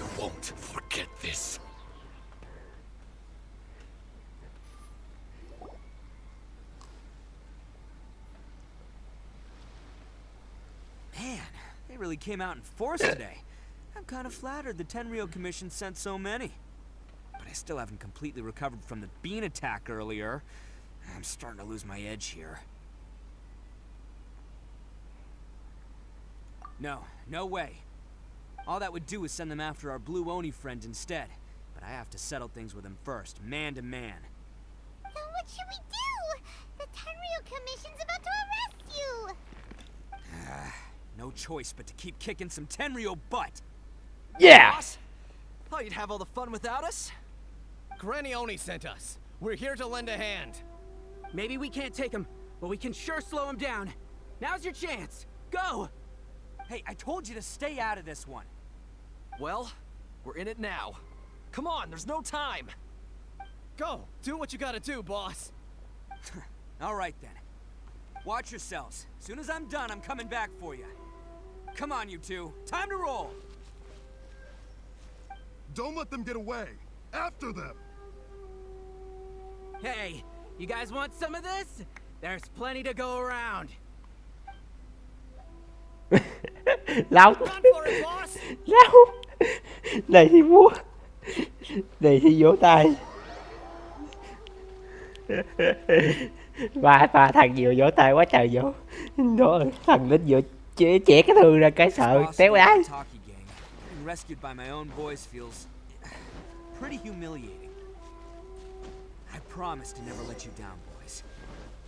They really came out in force today. I'm kind of flattered the Tenryou Commission sent so many. But I still haven't completely recovered from the bean attack earlier. I'm starting to lose my edge here. No way. All that would do is send them after our blue Oni friend instead. But I have to settle things with him first, man to man. So what should we do? The Tenryou Commission's about to arrest you! No choice but to keep kicking some Tenryou butt! Yeah! Boss? Thought you'd have all the fun without us? Granny Oni sent us. We're here to lend a hand. Maybe we can't take him, but we can sure slow him down. Now's your chance. Go! Hey, I told you to stay out of this one. Well, we're in it now. Come on, there's no time. Go, do what you gotta do, boss. All right then. Watch yourselves. As soon as I'm done, I'm coming back for you. Come on, you two. Time to roll. Don't let them get away. After them. Hey, you guys want some of this? There's plenty to go around. Lâu. Run for it, boss. Lâu. Này thì múa. Này thì vỗ tay. Và thằng vừa vỗ tay quá trời vỗ. Đó, thằng lính vừa chẻ cái thương ra cái sợ téo đái. Rescued by my own boys feels pretty humiliating. I promise to never let you down, boys.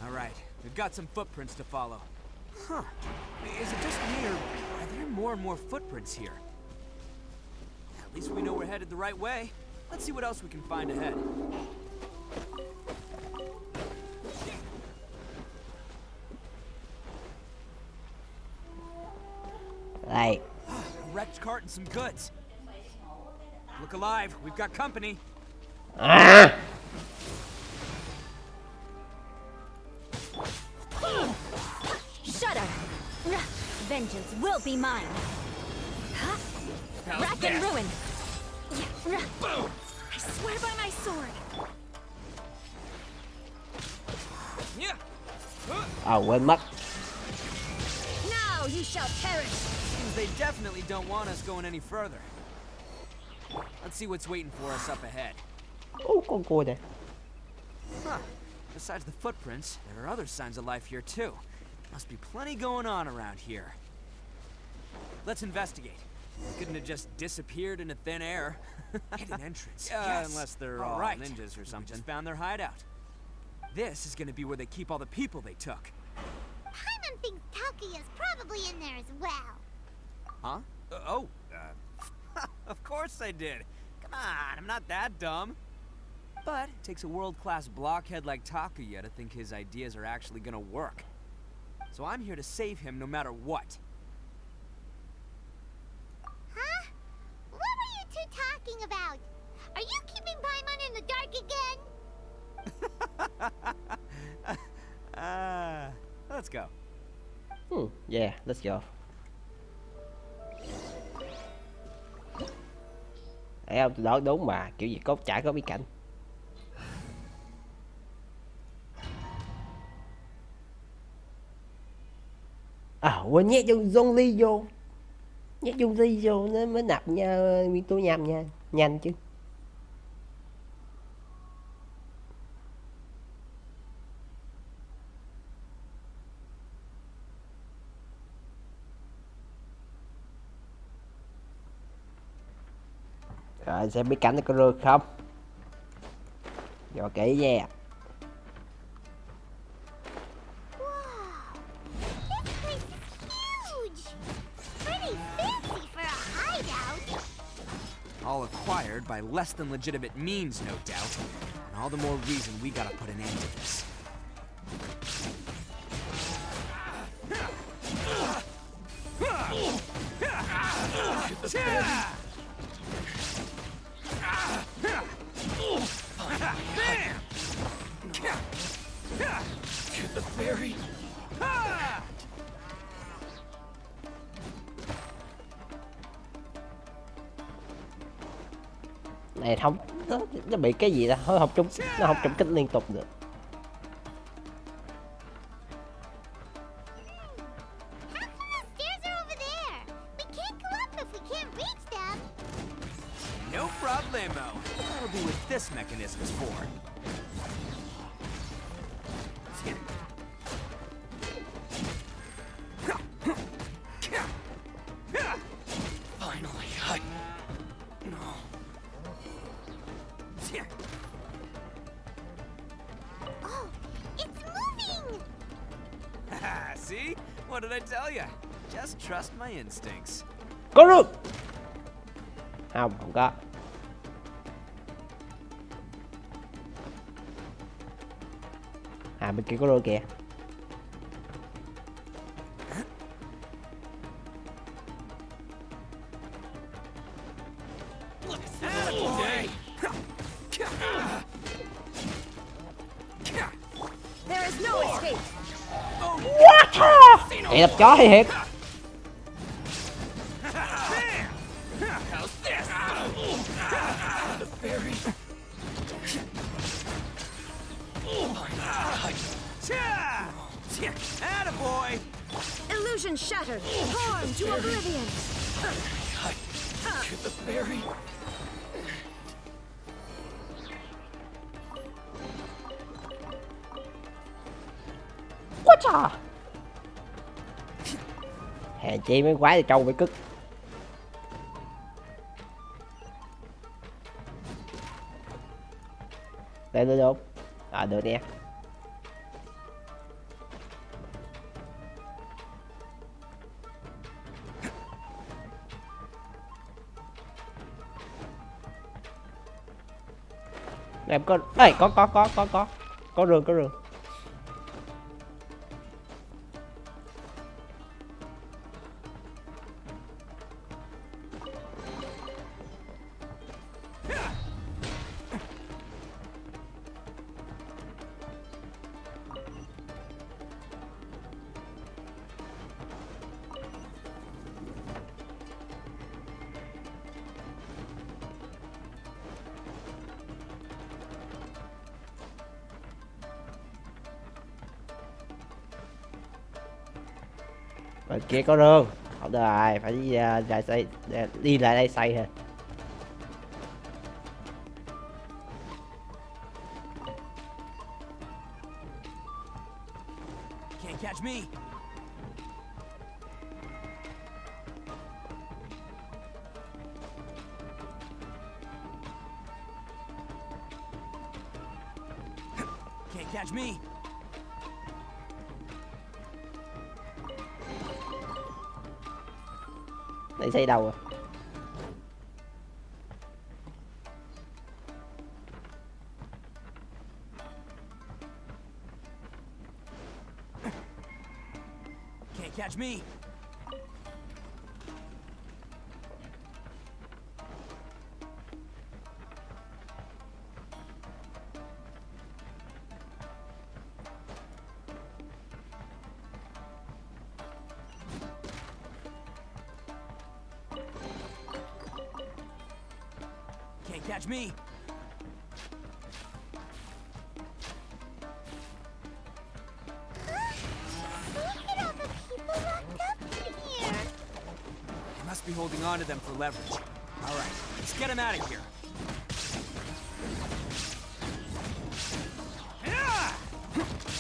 All right, we've got some footprints to follow. Huh. Is it just me, or are there more and more footprints here? At least we know we're headed the right way. Let's see what else we can find ahead. Đây. A wrecked cart and some goods. Look alive, we've got company. À. Shudder! Vengeance will be mine. Rack and ruin. I swear by my sword. Quên mất. Now you shall perish. Seems they definitely don't want us going any further. Let's see what's waiting for us up ahead. Con cua này. Huh. Besides the footprints, there are other signs of life here too. Must be plenty going on around here. Let's investigate. Couldn't have just disappeared into thin air. Hidden entrance. Yes. Unless they're all ninjas or something. Just found their hideout. This is gonna be where they keep all the people they took. Paimon thinks Takuya's probably in there as well. Huh? Of course I did. Come on, I'm not that dumb. But it takes a world-class blockhead like Takuya to think his ideas are actually gonna work. So I'm here to save him no matter what. Huh? What were you two talking about? Are you keeping Paimon in the dark again? Let's go. Yeah, let's go. Thấy không, đó đúng mà, kiểu gì cốt chả có bí cảnh. Quên nhét dung ly vô. Nhét dung ly vô nó mới nạp nha nguyên tố nham nha, nhanh chứ. Rồi xem bí cảnh nó có rơi không. Rồi kỹ nha. All acquired by less than legitimate means, no doubt. And all the more reason we gotta put an end to this. To the fairy. Này không, nó bị cái gì đó, nó không trúng kích liên tục được. problemo. That'll be what this mechanism's for. Finally, No. Oh, it's moving! See? What did I tell you? Just trust my instincts. Có rương. Không có. À, bên kia có rương kìa. There is no escape. What? Vậy đập chó hay thiệt? Attaboy! Illusion shattered. Torn to oblivion. The fairy. Quá trời. Hèn chi mấy quái thì trâu phải cứt. Đây được không? À được nè. Em có đây có rương. Bên kia có rương. Không được rồi, phải đi ra xây, đi lại đây xây hả? Can't catch me. Can't catch me. Đây xây đâu rồi? Can't catch me. Can't catch me. Look at all the people locked up in here. They must be holding on to them for leverage. All right, let's get them out of here.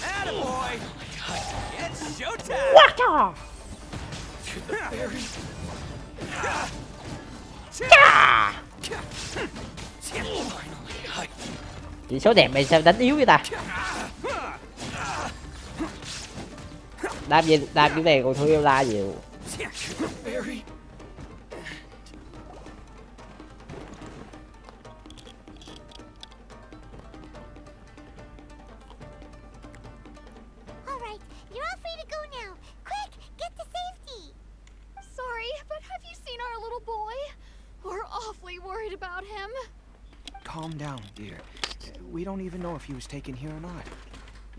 Attaboy! It's showtime! What? The fairy. Chỉ số đẹp mày sao đánh yếu vậy ta? Đam cái này còn thua yêu la nhiều. All right, you're all free to go now. Quick, get to safety. Sorry, but have you seen our little boy? We're awfully worried about him. Calm down, dear. We don't even know if he was taken here or not.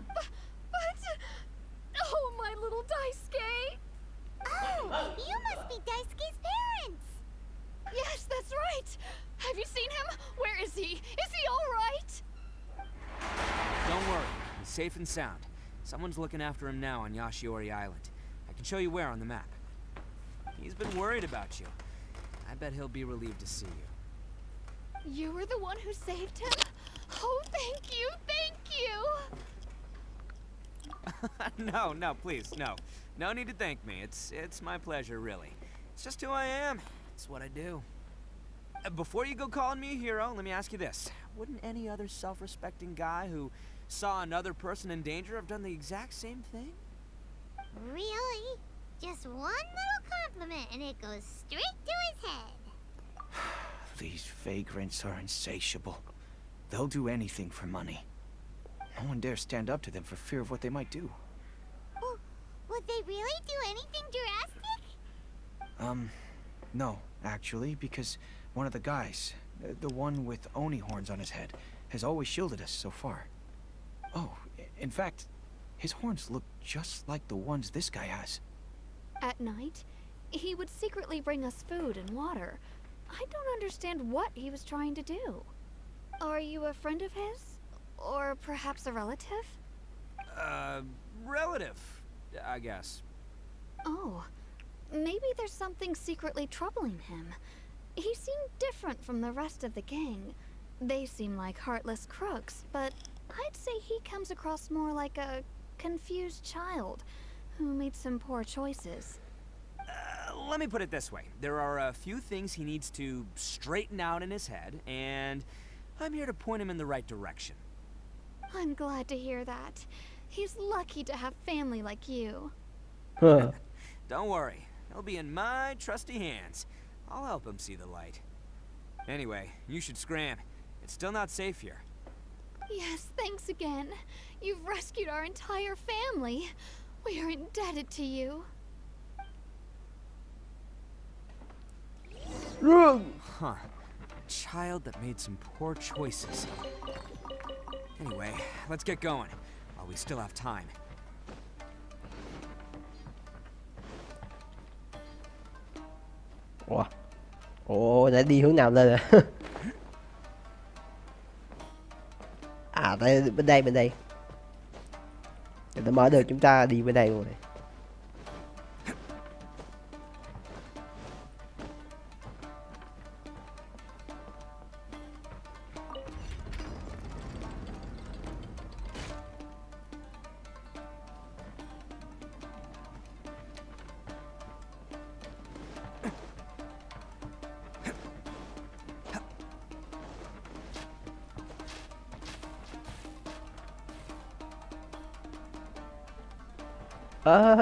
But... Oh, my little Daisuke! Oh, you must be Daisuke's parents. Yes, that's right. Have you seen him? Where is he? Is he all right? Don't worry, he's safe and sound. Someone's looking after him now on Yashiori Island. I can show you where on the map. He's been worried about you. I bet he'll be relieved to see you. You were the one who saved him? Oh, thank you, thank you! No, please, no. No need to thank me. It's my pleasure, really. It's just who I am. It's what I do. Before you go calling me a hero, let me ask you this. Wouldn't any other self-respecting guy who saw another person in danger have done the exact same thing? Really? Just one little compliment and it goes straight to his head. These vagrants are insatiable. They'll do anything for money. No one dares stand up to them for fear of what they might do. Well, would they really do anything drastic? No, actually, because one of the guys, the one with Oni horns on his head, has always shielded us so far. Oh, in fact, his horns look just like the ones this guy has. At night, he would secretly bring us food and water. I don't understand what he was trying to do. Are you a friend of his? Or perhaps a relative? Relative, I guess. Oh, maybe there's something secretly troubling him. He seemed different from the rest of the gang. They seem like heartless crooks, but I'd say he comes across more like a confused child who made some poor choices. Let me put it this way. There are a few things he needs to straighten out in his head, and I'm here to point him in the right direction. I'm glad to hear that. He's lucky to have family like you. Huh. Don't worry. He'll be in my trusty hands. I'll help him see the light. Anyway, you should scram. It's still not safe here. Yes, thanks again. You've rescued our entire family. We are indebted to you. Huh. Child that made some poor choices. Anyway, let's get going, while we still have time. Ủa? Ủa, để đi hướng nào lên rồi? À, bên đây, bên đây. Để nó mở được chúng ta đi bên đây luôn này.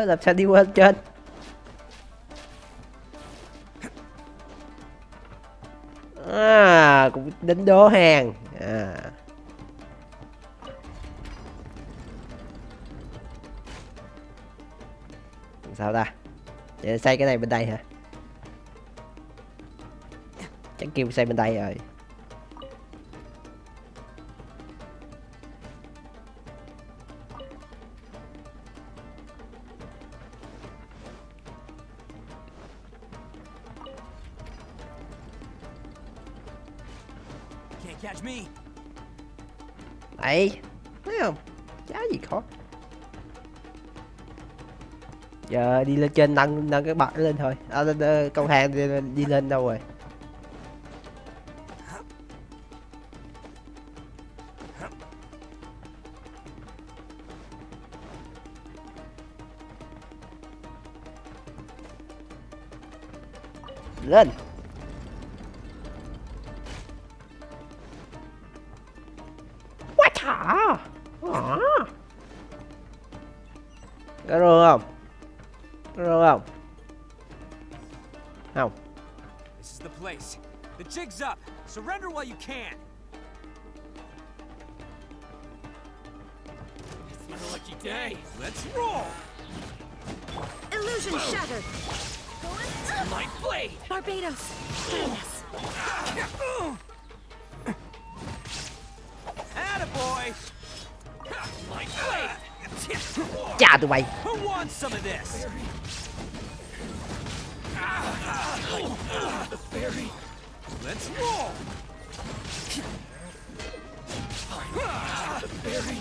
Làm sao đi qua trên? À, cũng đánh đố hàng. À. Sao ta? Để xây cái này bên đây hả? Chắc kêu xây bên đây rồi. Catch me. Đấy, thấy không? Chả gì khó. Giờ đi lên trên nâng cái bậc lên thôi. À, lên cầu thang đi lên đâu rồi? Lên. Có rương không? Có rương không? Không. This is the place. The jig's up. Surrender while you can. It's my lucky day. Let's roll. Illusion shattered. My blade. Barbados. Yes. Attaboy. My blade. Chà tụi mày. Who wants some of this? The fairy. Let's roll. The fairy.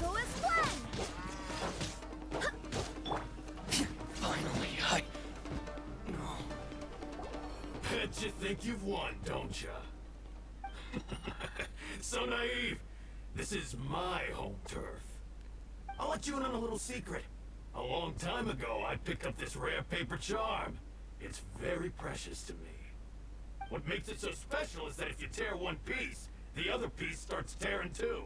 Go as planned. fun, don't ya? So naive. This is my home turf. I'll let you in on a little secret. A long time ago, I picked up this rare paper charm. It's very precious to me. What makes it so special is that if you tear one piece, the other piece starts tearing too.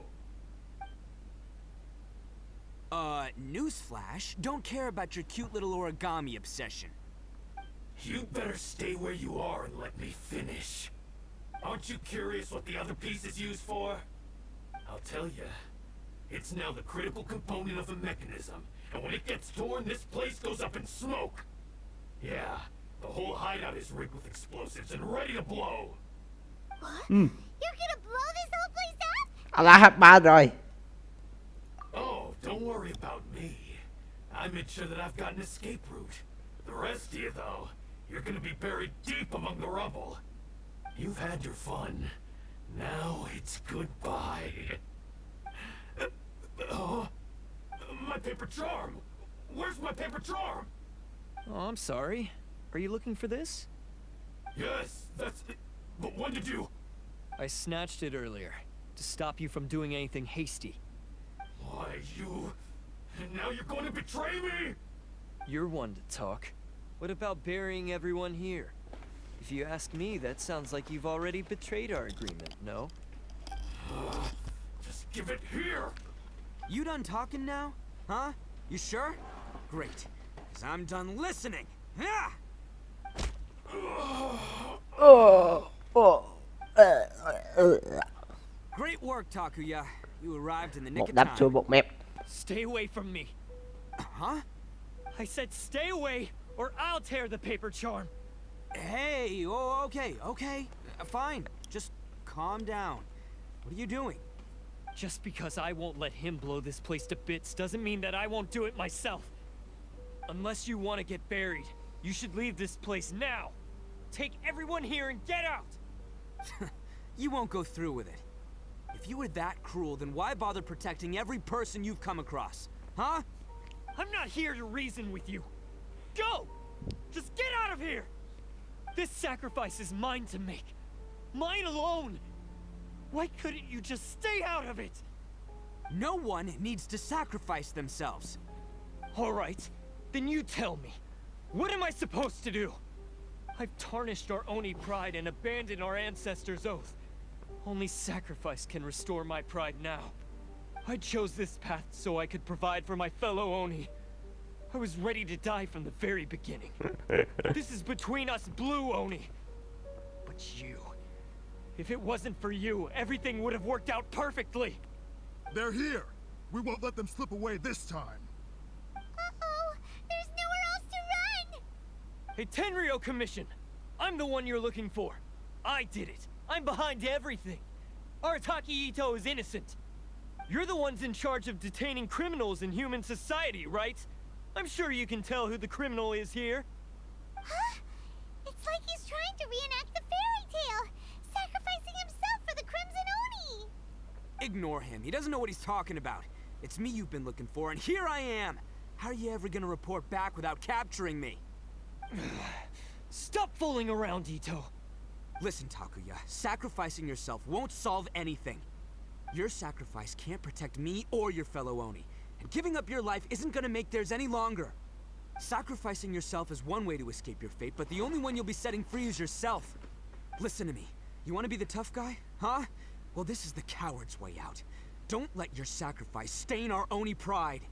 Newsflash, don't care about your cute little origami obsession. You'd better stay where you are and let me finish. Aren't you curious what the other piece is used for? I'll tell you. It's now the critical component of the mechanism, and when it gets torn, this place goes up in smoke. Yeah, the whole hideout is rigged with explosives and ready to blow. What? You're gonna blow this whole place up? Đã hấp ba rồi. Oh, don't worry about me. I made sure that I've got an escape route. The rest of you, though, you're gonna be buried deep among the rubble. You've had your fun. Now it's goodbye. My paper charm! Where's my paper charm? Oh, I'm sorry. Are you looking for this? Yes, that's it. But when did you... I snatched it earlier, to stop you from doing anything hasty. Why, you... And now you're going to betray me? You're one to talk. What about burying everyone here? If you ask me, that sounds like you've already betrayed our agreement, no? Just give it here! You done talking now? Huh? You sure? Great. 'Cause I'm done listening. Yeah! Great work, Takuya. You arrived in the nick Một of đắp chua time. bột mép. Stay away from me. Huh? I said stay away, or I'll tear the paper charm. Hey, oh, okay. Fine. Just calm down. What are you doing? Just because I won't let him blow this place to bits doesn't mean that I won't do it myself. Unless you want to get buried, you should leave this place now. Take everyone here and get out! You won't go through with it. If you were that cruel, then why bother protecting every person you've come across? Huh? I'm not here to reason with you. Go! Just get out of here! This sacrifice is mine to make. Mine alone! Why couldn't you just stay out of it? No one needs to sacrifice themselves. All right, then you tell me. What am I supposed to do? I've tarnished our Oni pride and abandoned our ancestors' oath. Only sacrifice can restore my pride now. I chose this path so I could provide for my fellow Oni. I was ready to die from the very beginning. This is between us blue Oni. But you... If it wasn't for you, everything would have worked out perfectly. They're here. We won't let them slip away this time. Uh-oh, there's nowhere else to run. Hey, Tenryo Commission! I'm the one you're looking for. I did it. I'm behind everything. Arataki Itto is innocent. You're the ones in charge of detaining criminals in human society, right? I'm sure you can tell who the criminal is here. Huh? It's like he's trying to reenact the fairy tale, sacrificing himself for the Crimson Oni. Ignore him. He doesn't know what he's talking about. It's me you've been looking for, and here I am. How are you ever gonna report back without capturing me? Stop fooling around, Itto. Listen, Takuya, sacrificing yourself won't solve anything. Your sacrifice can't protect me or your fellow Oni, and giving up your life isn't gonna make theirs any longer. Sacrificing yourself is one way to escape your fate, but the only one you'll be setting free is yourself. Listen to me. You want to be the tough guy? Huh? Well, this is the coward's way out. Don't let your sacrifice stain our Oni pride.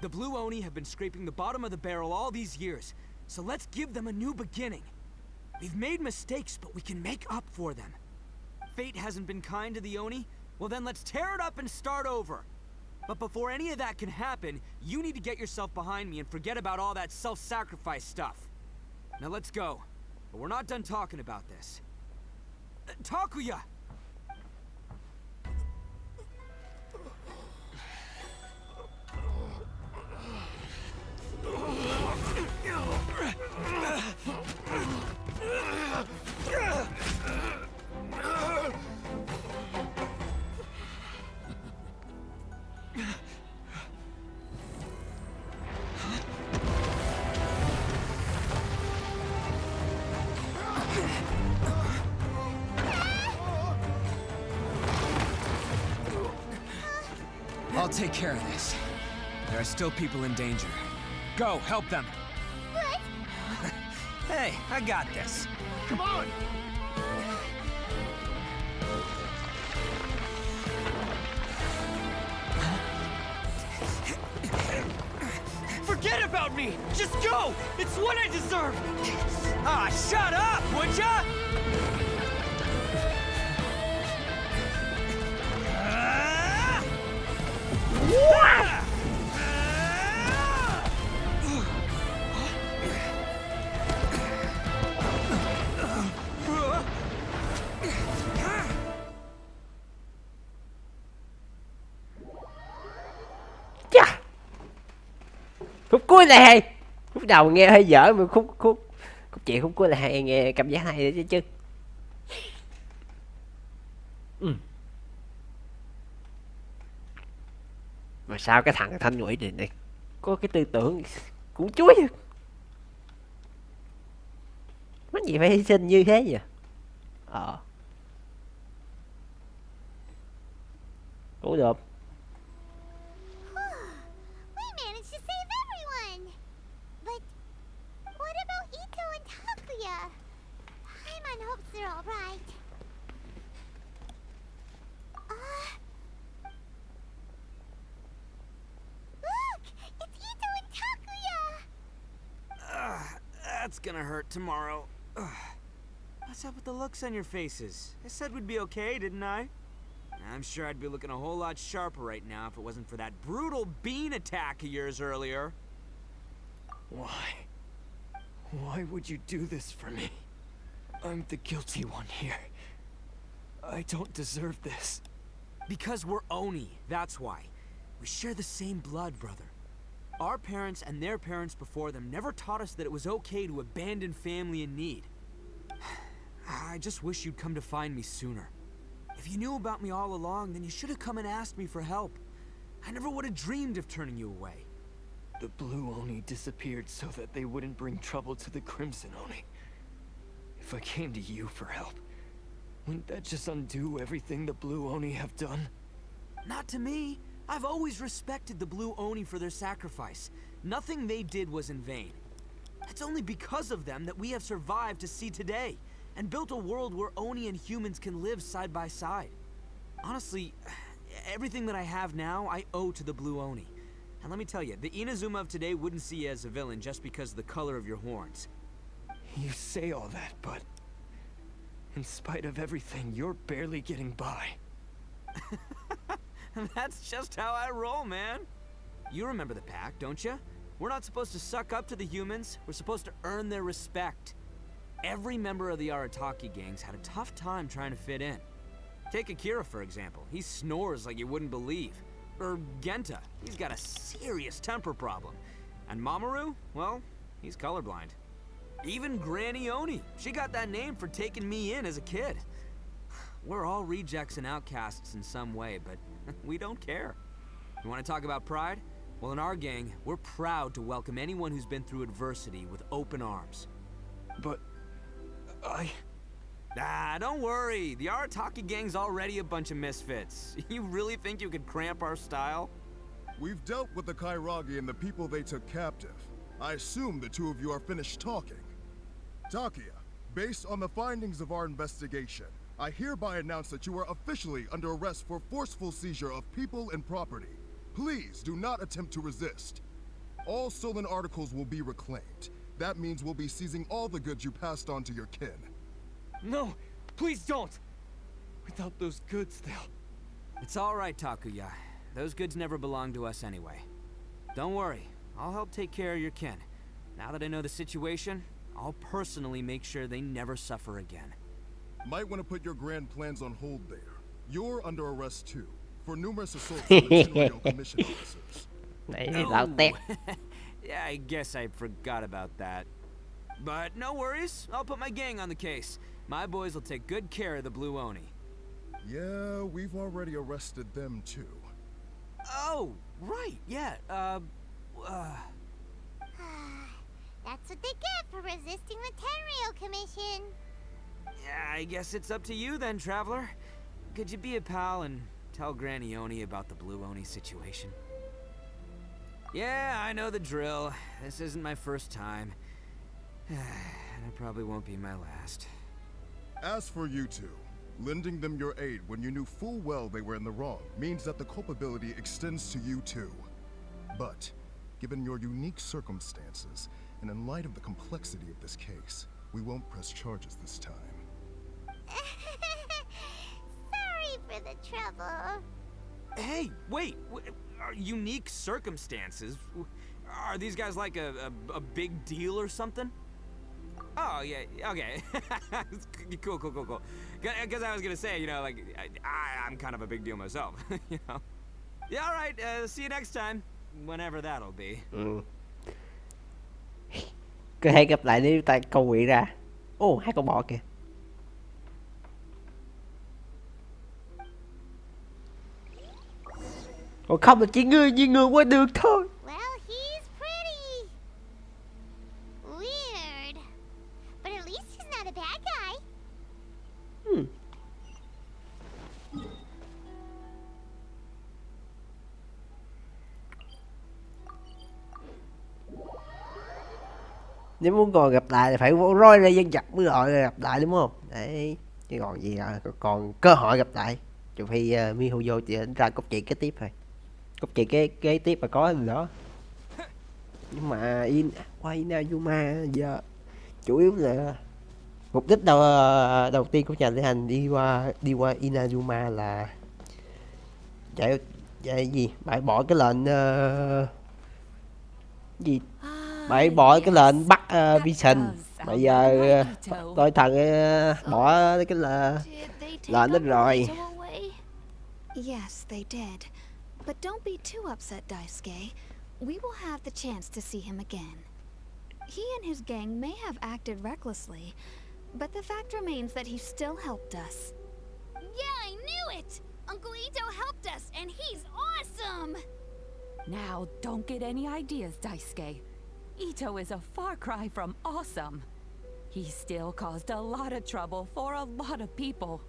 The blue Oni have been scraping the bottom of the barrel all these years, so let's give them a new beginning. We've made mistakes, but we can make up for them. Fate hasn't been kind to the Oni? Well then let's tear it up and start over. But before any of that can happen, you need to get yourself behind me and forget about all that self-sacrifice stuff. Now let's go. But we're not done talking about this. Takuya! I'll take care of this. There are still people in danger. Go, help them. What? Hey, I got this. Come on! Forget about me! Just go! It's what I deserve! Ah, shut up, would ya? Chà. Khúc cuối là hay. Khúc đầu nghe hơi dở mà khúc chuyện khúc cuối là hay, nghe cảm giác hay đấy chứ. Mà sao cái thằng Thanh Ngụy này có cái tư tưởng cũng chuối. Có gì phải hy sinh như thế nhỉ? Cũng được. We managed to save everyone. But what about Itto and Takuya? Paimon hopes they're all right. Look, it's Itto and Takuya. That's gonna hurt tomorrow. What's up with the looks on your faces? I said we'd be okay, didn't I? I'm sure I'd be looking a whole lot sharper right now if it wasn't for that brutal bean attack of yours earlier. Why? Why would you do this for me? I'm the guilty one here. I don't deserve this. Because we're Oni, that's why. We share the same blood, brother. Our parents and their parents before them never taught us that it was okay to abandon family in need. I just wish you'd come to find me sooner. If you knew about me all along, then you should have come and asked me for help. I never would have dreamed of turning you away. The Blue Oni disappeared so that they wouldn't bring trouble to the Crimson Oni. If I came to you for help, wouldn't that just undo everything the Blue Oni have done? Not to me. I've always respected the Blue Oni for their sacrifice. Nothing they did was in vain. It's only because of them that we have survived to see today, and built a world where Oni and humans can live side by side. Honestly, everything that I have now, I owe to the Blue Oni. And let me tell you, the Inazuma of today wouldn't see you as a villain just because of the color of your horns. You say all that, but in spite of everything, you're barely getting by. That's just how I roll, man. You remember the pact, don't you? We're not supposed to suck up to the humans. We're supposed to earn their respect. Every member of the Arataki gangs had a tough time trying to fit in. Take Akira, for example. He snores like you wouldn't believe. Or Genta. He's got a serious temper problem. And Mamoru? Well, he's colorblind. Even Granny Oni. She got that name for taking me in as a kid. We're all rejects and outcasts in some way, but we don't care. You want to talk about pride? Well, in our gang, we're proud to welcome anyone who's been through adversity with open arms. But don't worry. The Arataki gang's already a bunch of misfits. You really think you could cramp our style? We've dealt with the Kairagi and the people they took captive. I assume the two of you are finished talking. Takuya, based on the findings of our investigation, I hereby announce that you are officially under arrest for forceful seizure of people and property. Please do not attempt to resist. All stolen articles will be reclaimed. That means we'll be seizing all the goods you passed on to your kin. No, please don't! Without those goods, they'll... It's all right, Takuya. Those goods never belonged to us anyway. Don't worry, I'll help take care of your kin. Now that I know the situation, I'll personally make sure they never suffer again. Might want to put your grand plans on hold there. You're under arrest too, for numerous assaults on Imperial Commission officers. Yeah, I guess I forgot about that. But no worries, I'll put my gang on the case. My boys will take good care of the Blue Oni. Yeah, we've already arrested them too. Oh, right, yeah, That's what they get for resisting the Tenryou Commission. Yeah, I guess it's up to you then, Traveler. Could you be a pal and tell Granny Oni about the Blue Oni situation? Yeah, I know the drill. This isn't my first time. And it probably won't be my last. As for you two, lending them your aid when you knew full well they were in the wrong means that the culpability extends to you too. But, given your unique circumstances, and in light of the complexity of this case, we won't press charges this time. Sorry for the trouble. Hey, wait! Unique circumstances? Are these guys like a big deal or something? Oh, yeah, okay. Cool. Because I was gonna say, you know, like, I'm kind of a big deal myself, you know? Yeah, alright, see you next time. Whenever that'll be. Cứ hẹn gặp lại nếu ta cầu nguyện ra. Ồ, hai con bò kìa. Còn không là chỉ người qua đường thôi. Well, he's pretty weird, but at least he's not a bad guy. Nếu muốn còn gặp lại thì phải roi ra dân giặc mới gọi là gặp lại đúng không? Đấy, chứ còn gì à, còn cơ hội gặp lại. Trừ phi Miho chỉ ra cốt truyện kế tiếp thôi. Cốt truyện kế tiếp mà có gì đó. Nhưng mà qua Inazuma giờ chủ yếu là mục đích đầu tiên của nhà lữ hành đi qua Inazuma là chạy gì? Bãi bỏ cái lệnh gì? Bãi bỏ cái lệnh bắt Vision. Bây giờ tôi thần bỏ cái lệnh đó rồi. Yes, they did. But don't be too upset, Daisuke. We will have the chance to see him again. He and his gang may have acted recklessly, but the fact remains that he still helped us. Yeah, I knew it! Uncle Ito helped us, and he's awesome! Now, don't get any ideas, Daisuke. Ito is a far cry from awesome. He still caused a lot of trouble for a lot of people.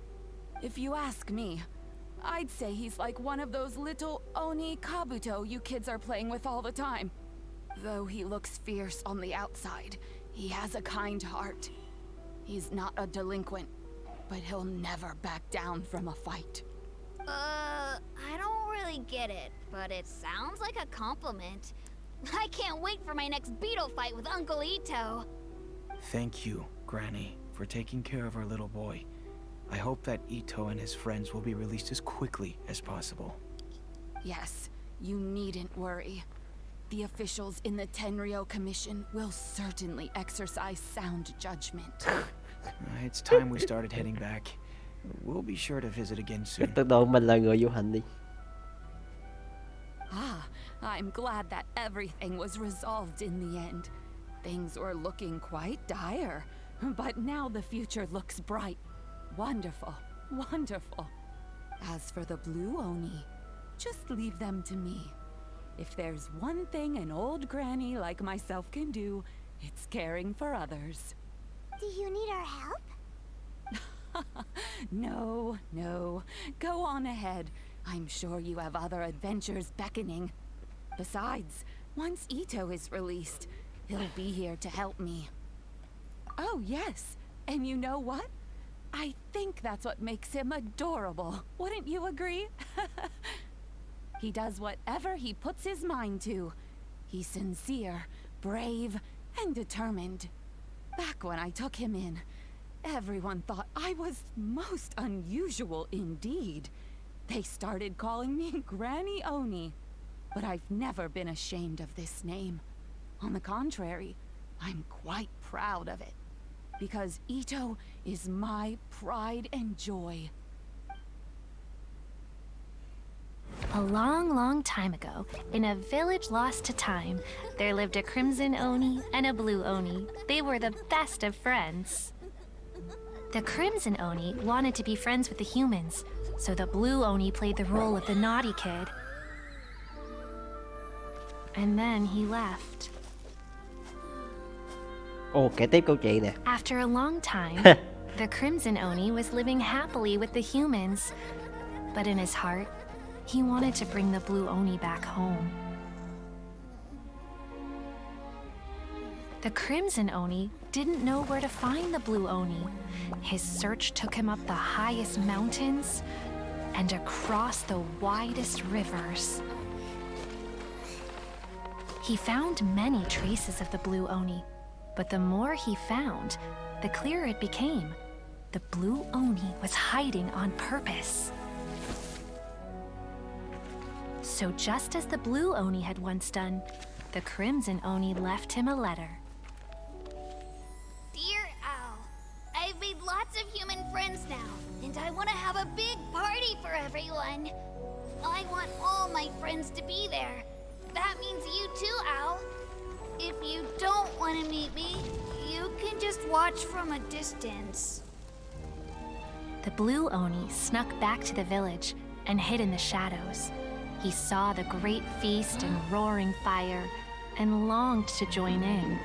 If you ask me, I'd say he's like one of those little Oni Kabuto you kids are playing with all the time. Though he looks fierce on the outside, he has a kind heart. He's not a delinquent, but he'll never back down from a fight. I don't really get it, but it sounds like a compliment. I can't wait for my next beetle fight with Uncle Ito. Thank you, Granny, for taking care of our little boy. I hope that Ito and his friends will be released as quickly as possible. Yes, you needn't worry. The officials in the Tenryo Commission will certainly exercise sound judgment. It's time we started heading back. We'll be sure to visit again soon. Tự độ mình là người du hành đi. I'm glad that everything was resolved in the end. Things were looking quite dire, but now the future looks bright. Wonderful, wonderful. As for the Blue Oni, just leave them to me. If there's one thing an old granny like myself can do, it's caring for others. Do you need our help? No. Go on ahead. I'm sure you have other adventures beckoning. Besides, once Ito is released, he'll be here to help me. Oh, yes. And you know what? I think that's what makes him adorable. Wouldn't you agree? He does whatever he puts his mind to. He's sincere, brave, and determined. Back when I took him in, everyone thought I was most unusual indeed. They started calling me Granny Oni. But I've never been ashamed of this name. On the contrary, I'm quite proud of it. Because Ito is my pride and joy. A long, long time ago, in a village lost to time, there lived a crimson Oni and a blue Oni. They were the best of friends. The crimson Oni wanted to be friends with the humans, so the blue Oni played the role of the naughty kid. And then he left. Ồ, kể tiếp câu chuyện nè. After a long time, the crimson Oni was living happily with the humans. But in his heart, he wanted to bring the blue Oni back home. The Crimson Oni didn't know where to find the blue Oni. His search took him up the highest mountains and across the widest rivers. He found many traces of the blue Oni, but the more he found, the clearer it became. The blue Oni was hiding on purpose. So just as the blue Oni had once done, the Crimson Oni left him a letter. Dear Owl, I've made lots of human friends now, and I want to have a big party for everyone. I want all my friends to be there. That means you too, Owl. If you don't want to meet me, you can just watch from a distance. The blue Oni snuck back to the village and hid in the shadows. He saw the great feast and roaring fire and longed to join in.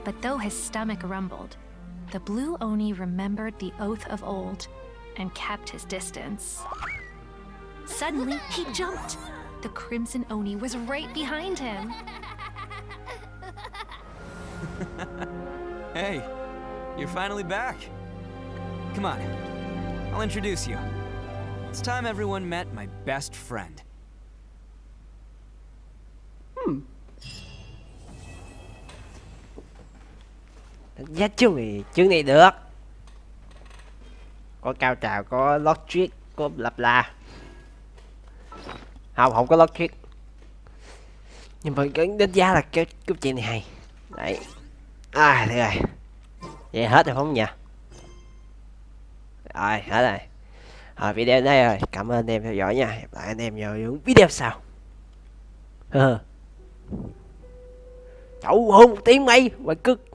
But though his stomach rumbled, the blue Oni remembered the oath of old and kept his distance. Suddenly, he jumped. The Crimson Oni was right behind him. Hey, you're finally back. Come on, I'll introduce you. It's time everyone met my best friend. Đánh giá chương này được. Có cao trào, có logic, có lặp là. Không có logic. Nhưng mà cái đánh giá là cái chuyện này hay. Đấy. Được rồi. Vậy hết rồi không nhỉ? Rồi, hết rồi. Video đến đây rồi. Cảm ơn anh em theo dõi nha. Hẹn lại anh em vào những video sau. Chậu hôn một tiếng mày. Mày cực.